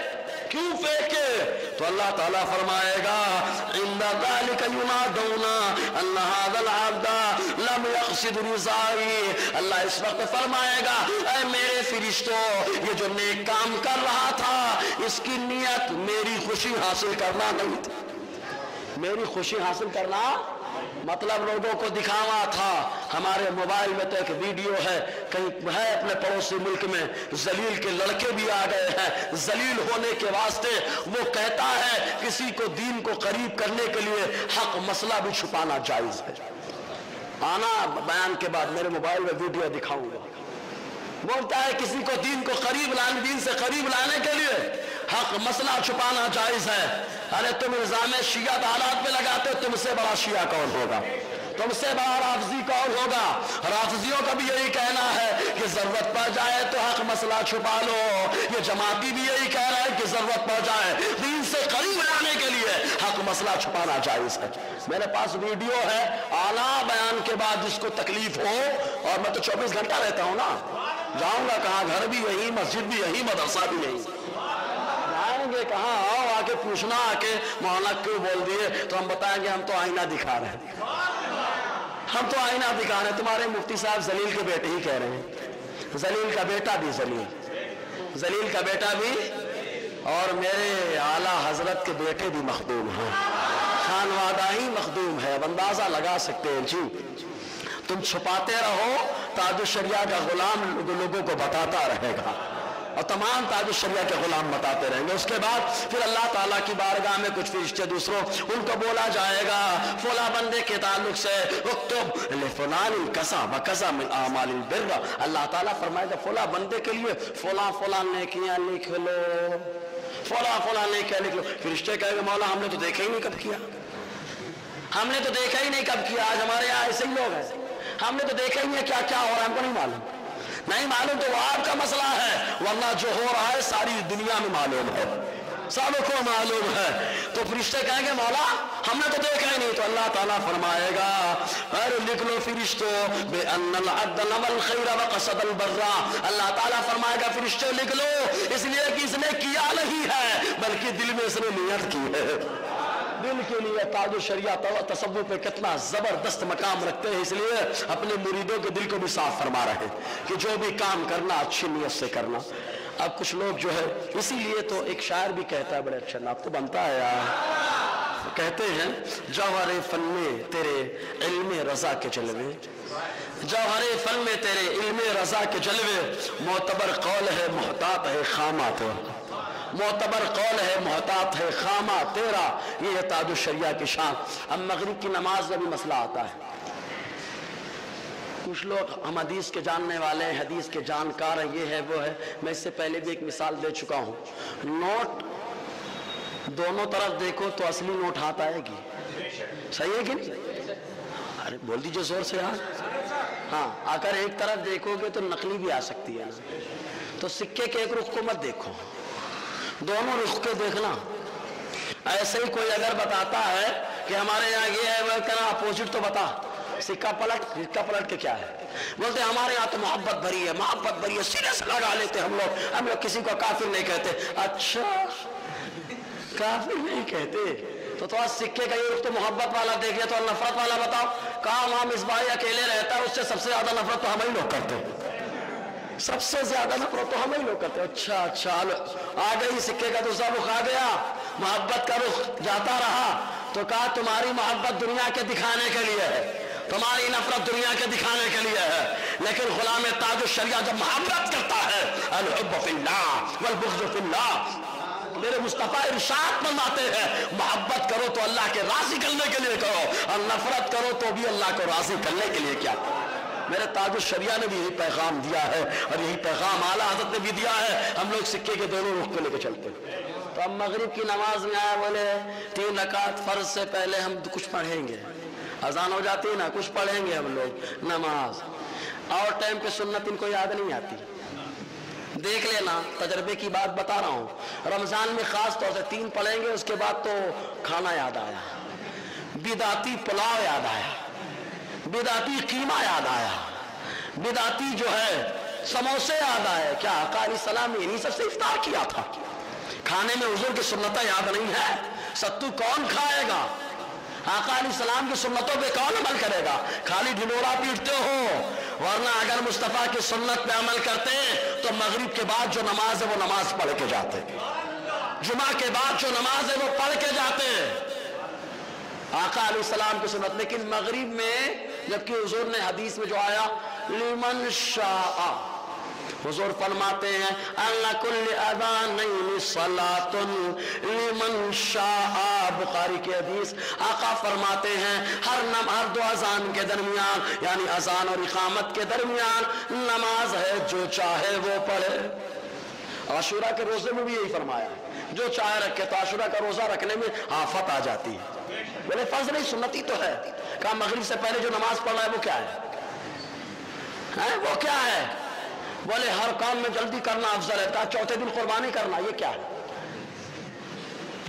کیوں پھینکے؟ تو اللہ تعالیٰ فرمائے گا عند ذلك ينادون ان هذا العبد لم يقصد رضائی، اللہ اس وقت فرمائے گا اے میرے فرشتوں یہ جو نیک کام کر رہا تھا اس کی نیت میری خوشی حاصل کرنا نہیں تھی، میری خوشی حاصل کرنا مطلب لوگوں کو دکھاوا تھا۔ ہمارے موبائل میں تو ایک ویڈیو ہے، کہیں ہے اپنے پڑوسی ملک میں ذلیل کے لڑکے بھی آ گئے ہیں، ذلیل ہونے کے واسطے وہ کہتا ہے کسی کو دین کو قریب کرنے کے لیے حق مسئلہ بھی چھپانا جائز ہے۔ آنا بیان کے بعد میرے موبائل میں ویڈیو دکھاؤں گا، بولتا ہے کسی کو دین کو قریب لانے، دین سے قریب لانے کے لیے حق مسئلہ چھپانا جائز ہے۔ ارے تم الزام شیعہ حالات پہ لگاتے، تم سے بڑا شیعہ کون ہوگا؟ تم سے بڑا رافضی کون ہوگا؟ رافضیوں کا بھی یہی کہنا ہے کہ ضرورت پڑ جائے تو حق مسئلہ چھپا لو، یہ جماعتی بھی یہی کہہ رہا ہے کہ ضرورت پڑ جائے دین سے قریب لانے کے لیے حق مسئلہ چھپانا جائز ہے۔ میرے پاس ویڈیو ہے، اعلیٰ بیان کے بعد جس کو تکلیف ہو، اور میں تو 24 گھنٹہ رہتا ہوں نا، جاؤں گا کہاں؟ گھر بھی یہی، مسجد بھی یہی، مدرسہ بھی یہی، جائیں گے کہاں؟ آؤ آ کے پوچھنا آ کے مولانا کیوں بول دیے، تو ہم بتائیں گے ہم تو آئینہ دکھا رہے ہیں، ہم تو آئینہ دکھا رہے ہیں۔ تمہارے مفتی صاحب ذلیل کے بیٹے ہی کہہ رہے ہیں، ذلیل کا بیٹا بھی ذلیل، ذلیل کا بیٹا بھی، اور میرے اعلیٰ حضرت کے بیٹے بھی مخدوم ہیں، خانوادہ ہی مخدوم ہے، اب اندازہ لگا سکتے ہیں جی۔ تم چھپاتے رہو، تاج الشریعہ کا غلام لوگوں کو بتاتا رہے گا، اور تمام تاج الشریعہ کے غلام بتاتے رہیں گے۔ اس کے بعد پھر اللہ تعالیٰ کی بارگاہ میں کچھ فرشتے دوسروں، ان کو بولا جائے گا فلاں بندے کے تعلق سے اکتب لفلان کذا و کذا من اعمال البر، اللہ تعالیٰ فرمائے گا فلاں بندے کے لیے فلاں فلاں نیکیاں لکھ لو، فلاں فلاں نیکیاں لکھ لو۔ فرشتے کہیں گے مولا ہم نے تو دیکھا ہی نہیں کب کیا، ہم نے تو دیکھا ہی نہیں کب کیا، آج ہمارے یہاں ایسے ہی لوگ ہیں، ہم نے تو دیکھا ہی نہیں کیا کیا ہو رہا ہے، ہم کو نہیں معلوم، نہیں معلوم تو وہ آپ کا مسئلہ ہے، ورنہ جو ہو رہا ہے ساری دنیا میں معلوم ہے، سب کو معلوم ہے۔ تو فرشتے کہیں گے مولا ہم نے تو دیکھا ہی نہیں، تو اللہ تعالیٰ فرمائے گا ارے لکھ لو فرشتوں بِأَنَّ الْعَبْدَ نَوَى الْخَيْرَ وَقَصَدَ الْبَرَّ، اللہ تعالیٰ فرمائے گا فرشتے لکھ لو، اس لیے کہ اس نے کیا نہیں ہے بلکہ دل میں اس نے نیت کی ہے۔ دل کے لیے تاج الشریعہ تصوف پہ کتنا زبردست مقام رکھتے ہیں، اس لیے اپنے مریدوں کے دل کو بھی صاف فرما رہے ہیں کہ جو بھی کام کرنا اچھی نیت سے کرنا۔ اب کچھ لوگ جو ہے، اسی لیے تو ایک شاعر بھی کہتا ہے، بڑے اچھا نام تو بنتا ہے یار، کہتے ہیں جوہر فن میں تیرے علم رضا کے جلوے، جوہر فن میں تیرے علم رضا کے جلوے، معتبر قول ہے محتاط ہے خامہ تیرا، معتبر قول ہے محتاط ہے خامہ تیرا، یہ ہے تاج الشریعہ کی شان۔ اب مغرب کی نماز میں بھی مسئلہ آتا ہے، کچھ لوگ ہم حدیث کے جاننے والے ہیں، حدیث کے جانکار ہیں، یہ ہے وہ ہے، میں اس سے پہلے بھی ایک مثال دے چکا ہوں، نوٹ دونوں طرف دیکھو تو اصلی نوٹ ہاتھ آئے گی، صحیح ہے کہ نہیں؟ ارے بول دیجئے زور سے یار، ہاں اگر ایک طرف دیکھو گے تو نقلی بھی آ سکتی ہے نا، تو سکے کے ایک رخ کو مت دیکھو، دونوں رخ کے دیکھنا۔ ایسے ہی کوئی اگر بتاتا ہے کہ ہمارے یہاں یہ ہے وہ کہنا اپوزٹ تو بتا، سکہ پلٹ کے کیا ہے؟ بولتے ہمارے یہاں تو محبت بھری ہے، محبت بھری ہے، سینے سے لگا لیتے ہم لوگ کسی کو کافر نہیں کہتے۔ اچھا کافر نہیں کہتے تو تھوڑا سکے کا یہ رخ تو محبت والا دیکھ لیا، تو نفرت والا بتاؤ، کہاں وہاں مصباح اکیلے رہتا ہے، اس سے سب سے زیادہ نفرت تو ہم ہی لوگ کرتے ہیں، سب سے زیادہ نفرت تو ہم ہی لوگ کرتے ہیں۔ اچھا آ گئی سکے کا دوسرا رخ آ گیا، محبت کا رخ جاتا رہا، تو کہا تمہاری محبت دنیا کے دکھانے کے لیے ہے، تمہاری نفرت دنیا کے دکھانے کے لیے ہے، لیکن غلام تاج الشریعہ جب محبت کرتا ہے، الحب فی اللہ والبغض فی اللہ، میرے مصطفیٰ ارشاد فرماتے ہیں محبت کرو تو اللہ کے راضی کرنے کے لیے کرو، اور نفرت کرو تو بھی اللہ کو راضی کرنے کے لیے کیا کرو۔ میرے تاج الشریعہ نے بھی یہی پیغام دیا ہے، اور یہی پیغام اعلیٰ حضرت نے بھی دیا ہے، ہم لوگ سکے کے دونوں رخ کو لے کے چلتے ہیں۔ तो अब मगरिब की नमाज में आया, बोले 3 रकात फर्ज से पहले हम कुछ पढ़ेंगे, अजान हो जाती है ना, कुछ पढ़ेंगे हम लोग नमाज, और टाइम पे सुन्नत इनको याद नहीं आती। देख लेना, तजर्बे की बात बता रहा हूँ। रमजान में खास तौर से 3 पढ़ेंगे, उसके बाद तो खाना याद आया, बिदाती पुलाव याद आया, बिदाती कीमा याद आया, बिदाती जो है समोसे याद आए। क्या आका अलैहिस्सलाम ने इन्हीं सबसे इफ्तार किया था? खाने में हुजूर की सुन्नतें याद नहीं है? सत्तू कौन खाएगा? आका अलैहिस्सलाम की सुन्नतों पे कौन अमल करेगा? खाली ढिंढोरा पीटते हो, वरना अगर मुस्तफा की सुन्नत पे अमल करते तो मगरिब के बाद जो नमाज है वो नमाज पढ़ के जाते, जुमा के बाद जो नमाज है वो पढ़ के जाते आका अलैहिस्सलाम की सुन्नत। लेकिन मगरिब में जबकि हुजूर ने हदीस में जो आया लिमन शाआ, हुजूर फरमाते हैं अल्ला कुल्ल अज़ानैन सलातुन लिमन शाआ, बुखारी की हदीस। आका फरमाते हैं हर 2 अजान के दरमियान, यानी अजान और इकामत के दरमियान नमाज है, जो चाहे वो पढ़े। आशूरा के रोजे में भी यही फरमाया, जो चाहे रखे। तो आशूरा का रोजा रखने में आफत आ जाती है। बोले फर्ज नहीं, सुन्नती तो है। कहा मगरिब से पहले जो नमाज पढ़ना है वो क्या है? वो क्या है? बोले हर काम में जल्दी करना अफजल है। कहा चौथे दिन कुर्बानी करना, ये क्या है?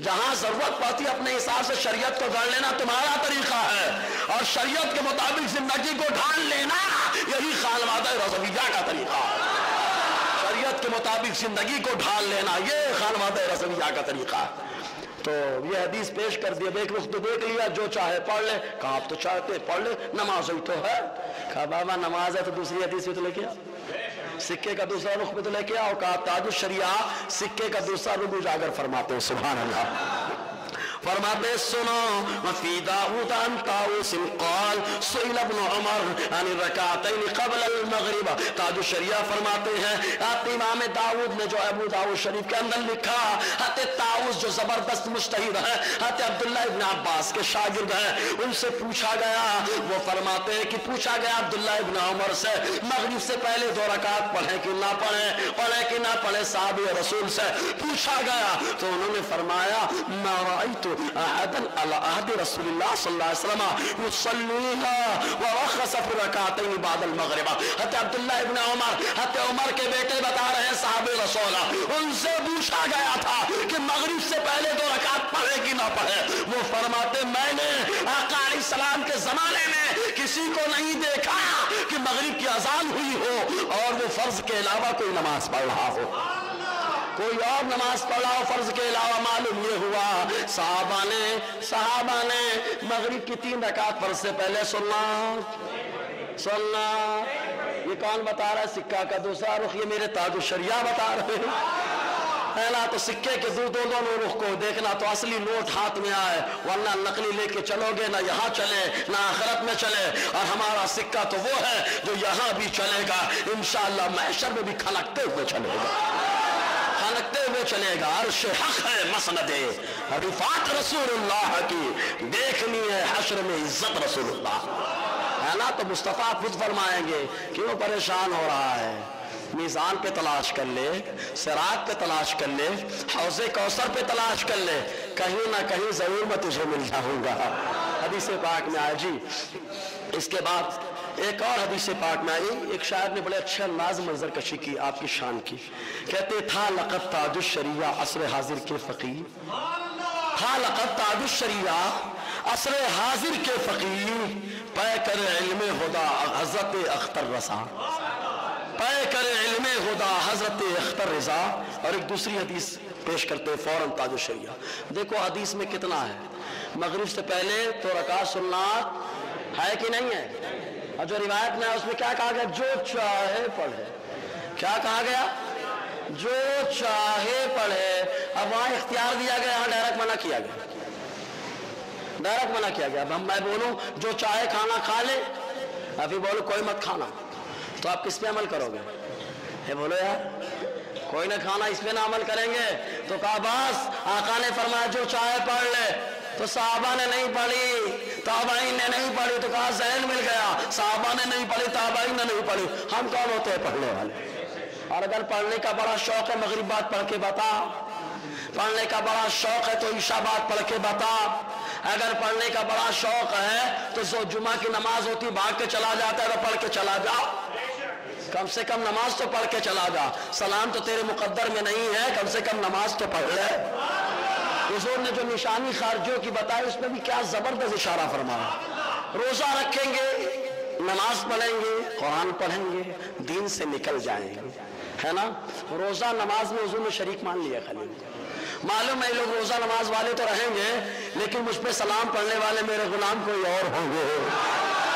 जहां जरूरत पड़ती है अपने हिसाब से शरीयत को गढ़ लेना तुम्हारा तरीका है, और शरीयत के मुताबिक जिंदगी को ढाल लेना यही खानवादा रज़विया का तरीका है। शरीयत के मुताबिक जिंदगी को ढाल लेना ये खानवादा रज़विया का तरीका है। तो ये हदीस पेश कर दिया, एक वक्त तो देख लिया, जो चाहे पढ़ ले। कहा आप तो चाहते पढ़ ले, नमाज ही तो है। कहा बाबा नमाज है तो दूसरी हदीस भी तो लेके आओ, सिक्के का दूसरा रुख पे तो लेके आओ। कहा ताजुश शरिया सिक्के का दूसरा रुख उजागर फरमाते हैं। सुभान अल्लाह। फरमाते सुनो वफी दाऊद अन ताऊस क़ाल सुइल इब्न उमर अन रकातैन क़ब्ल अल मग़रिब। ताजुश शरिया फरमाते हैं इमाम दाऊद ने जो अबू दाऊद शरीफ के अंदर लिखा, हते ताऊस जो जबरदस्त मुज्तहिद है, हते अब्दुल्लाह इब्न अब्बास के शागिर्द हैं, उनसे पूछा गया। वो फरमाते हैं कि पूछा गया अब्दुल्लाह इब्न उमर से मगरिब से पहले 2 रकात पढ़े कि ना पढ़े, पढ़े कि ना पढ़े। साहबे रसूल से पूछा गया तो उन्होंने फरमाया मा राइतु अहदन अला अहद रसूलुल्लाह सल्लल्लाहु अलैहि वसल्लम युसल्लीहा व रखस फी रकातैन बाद अल मग़रिब। हते अब्दुल्लाह इब्न उमर, हते उमर के बेटे बता रहे हैं साहबे रसूल, उनसे पूछा गया था कि मगरिब से पहले 2 रकात पढ़े कि ना पढ़े। वो फरमाते मैंने आका अलैहिस्सलाम के जमाने में किसी को नहीं देखा कि मगरिब की अजान हुई हो और वो फर्ज के अलावा कोई नमाज पढ़ रहा हो, कोई और नमाज पढ़ा हो फर्ज के अलावा। मालूम ये हुआ सहाबा ने मगरिब की 3 रकात फर्ज से पहले सुनना। ये कौन बता रहा है? सिक्का का दूसरा रुख, ये मेरे ताजुश शरिया बता रहे हैं। पहला तो सिक्के के दोनों रुख को देखना, तो असली नोट हाथ में आए, वरना नकली लेके चलोगे ना यहाँ चले ना आखिरत में चले। और हमारा सिक्का तो वो है जो यहाँ भी चलेगा, इंशाअल्लाह महशर में भी खनकते हुए चलेगा, खनकते हुए चलेगा। अर्श हक है मसनदे रिफात रसूलुल्लाह की, देखनी है हश्र में इज्जत रसूलुल्लाह, है ना? तो मुस्तफा खुद फरमाएंगे क्यों परेशान हो रहा है? मीज़ान पे तलाश कर ले, सिरात पे तलाश कर ले, हौज़े कौसर पे तलाश कर ले, कहीं ना कहीं जरूर मैं तुझे मिल जाऊंगा। हदीस पाक में आया जी। इसके बाद एक और हदीस पाक में आई, एक शायर ने बड़े अच्छे अंदाज मंजर कशी की आपकी शान की। कहते था लक़द ताजुश शरिया असर हाजिर के फ़कीर, था लक़द ताजुश शरिया असर हाजिर के फ़कीर, पै कर इल्मे खुदा हज़रत अख्तर रसा, पै कर इल्मे खुदा हज़रत अख्तर रज़ा। और एक दूसरी हदीस पेश करते हैं फौरन ताजुश शरिया। देखो हदीस में कितना है, मगरिब से पहले तो रकात सुन्नत है कि नहीं है? और जो रिवायत में है उसमें क्या कहा गया? जो चाहे पढ़े। क्या कहा गया? जो चाहे पढ़े। अब वहां इख्तियार दिया गया, यहाँ डायरेक्ट मना किया गया, डायरेक्ट मना किया गया। अब मैं बोलूं जो चाहे खाना खा ले, अभी बोलो कोई मत खाना, तो आप किस पे अमल करोगे? ये बोलो यार, कोई ना खाना, इस पे ना अमल करेंगे। तो कहा बस आका ने फरमाया जो चाहे पढ़ ले, तो साहबा ने नहीं पढ़ी, ताबाइन ने नहीं पढ़ी, तो कहा ज़हन मिल गया, साहबा ने नहीं पढ़ी, ताबाइन ने नहीं पढ़ी, हम कौन होते हैं पढ़ने वाले? और अगर पढ़ने का बड़ा शौक है, मगरिब बाद पढ़ के बता, पढ़ने का बड़ा शौक है तो ईशाबाद पढ़ के बता। अगर पढ़ने का बड़ा शौक है तो जो जुमा की नमाज होती भाग के चला जाता है तो पढ़ के चला जा। कम से कम नमाज तो पढ़ के चला जा। सलाम तो तेरे मुकद्दर में नहीं है, कम से कम नमाज तो पढ़ ले। हुजूर ने जो निशानी खारजियों की बताई उसमें भी क्या जबरदस्त इशारा फरमाया। रोजा रखेंगे, नमाज पढ़ेंगे, कुरान पढ़ेंगे, दीन से निकल जाएंगे, है ना। रोजा नमाज में हुजूर ने शरीक मान लिया। खाली मालूम है लोग रोजा नमाज वाले तो रहेंगे, लेकिन मुझ पे सलाम पढ़ने वाले मेरे गुलाम कोई और होंगे,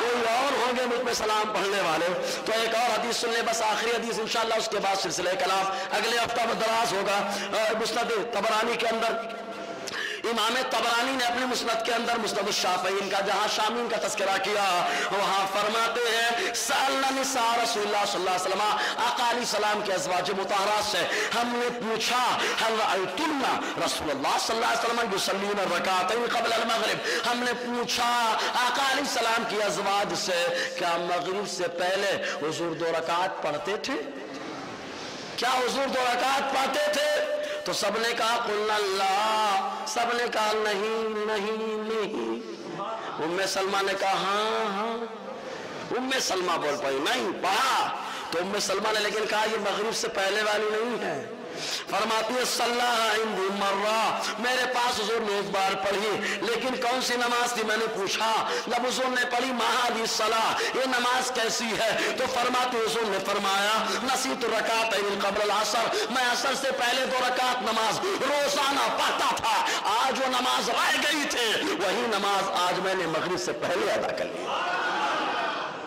कोई और होंगे मुझ पे सलाम पढ़ने वाले। तो एक और हदीस सुन ले, बस आखिरी हदीस इंशाअल्लाह, उसके बाद सिलसिले कलाम अगले हफ्ता में दराज होगा। मुस्नद तबरानी के अंदर इमाम तबरानी ने अपने मुस्नद के अंदर मुस्नद शाफईन का जहां शामीन का तस्करा किया, वहां फरमाते हैं सअलना निसा रसूलुल्लाह सल्लल्लाहु अलैहि वसल्लम, आका अलैहि सलाम के अज़वाज मुतहहरात से हमने पूछा, हल रअयतुन्ना रसूलुल्लाह सल्लल्लाहु अलैहि वसल्लम युसल्लीना रकातैन क़ब्ल अल-मग़रिब, हमने पूछा आका अलैहि सलाम की अज़वाज से क्या मगरिब से पहले हुजूर 2 रकात पढ़ते थे? क्या हुजूर 2 रकात पढ़ते थे? तो सबने कहा कुल्ला अल्लाह, सबने कहा नहीं नहीं नहीं। उम्मे सलमा ने कहा हाँ हाँ। उम्मे सलमा बोल पाई नहीं पढ़ा। तो उम्मे सलमा ने लेकिन कहा ये मगरिब से पहले वाली नहीं है। फरमाती है सल्लल्लाहु इंदी मर्रा, मेरे पास हुजूर ने एक बार पढ़ी, लेकिन कौन सी नमाज थी मैंने पूछा। जब हुजूर ने पढ़ी महादी सला, ये नमाज कैसी है? तो फरमाती हुजूर ने फरमाया नसीत रकातैन क़ब्ल अल-असर, मैं असर से पहले 2 रकात नमाज रोजाना पढ़ता था। आज वो नमाज रह गई थे, वही नमाज आज मैंने मगरिब से पहले अदा कर ली।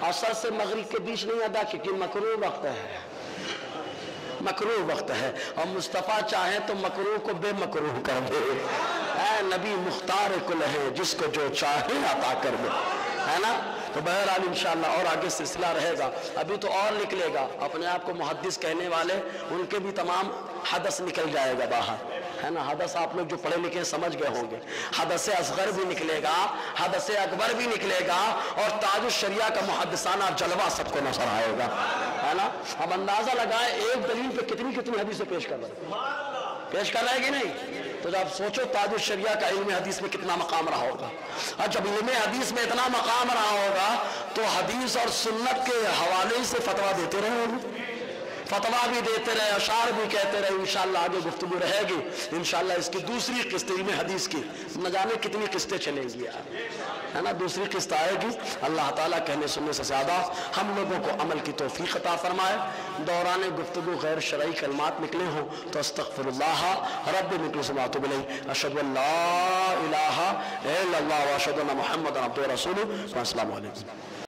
असर से मगरिब के बीच नहीं अदा की, क्योंकि मकरूह वक्त है, मकरूह वक्त है। और मुस्तफ़ा चाहे तो मकरूह को बेमकरूह कर दे। ऐ नबी मुख्तार कुल है, जिसको जो चाहे अता कर दे, है ना। तो बहरहाल इंशाअल्लाह और आगे सिलसिला रहेगा। अभी तो और निकलेगा, अपने आप को मुहद्दिस कहने वाले उनके भी तमाम हदस निकल जाएगा बाहर, है ना। हदस आप लोग जो पढ़े लिखे समझ गए होंगे, हदस असगर भी निकलेगा, हदस अकबर भी निकलेगा, और ताजुल शरिया का मुहद्दिसाना जलवा सबको नजर आएगा, है ना। अब अंदाजा लगाए एक दलील पे कितनी कितनी हदीसें पेश कर रहे कि नहीं। तो जब सोचो ताजुल शरिया का इल्म हदीस में कितना मकाम रहा होगा, और जब इल्म हदीस में इतना मकाम रहा होगा तो हदीस और सुन्नत के हवाले से फतवा देते रहे, फतवा भी देते रहे, अशार भी कहते रहे। इंशाअल्लाह आगे गुफ्तगू रहेगी। इंशाअल्लाह इसकी दूसरी किस्त इल्म हदीस की न जाने कितनी किस्तें चलेंगी, है ना। दूसरी किस्त आएगी। अल्लाह ताला कहने सुनने से ज्यादा हम लोगों को अमल की तौफीक अता फरमाए। दौरान गुफ्तगू गैर शरई कलमात निकले हों तो अस्तगफिरुल्लाह रब्बी मिन मा तुब इलैहि, अशहदु अन ला इलाहा इल्लल्लाह व अशहदु अन्ना मुहम्मदन अब्दुहु व रसूलुहु। अस्सलामु अलैकुम।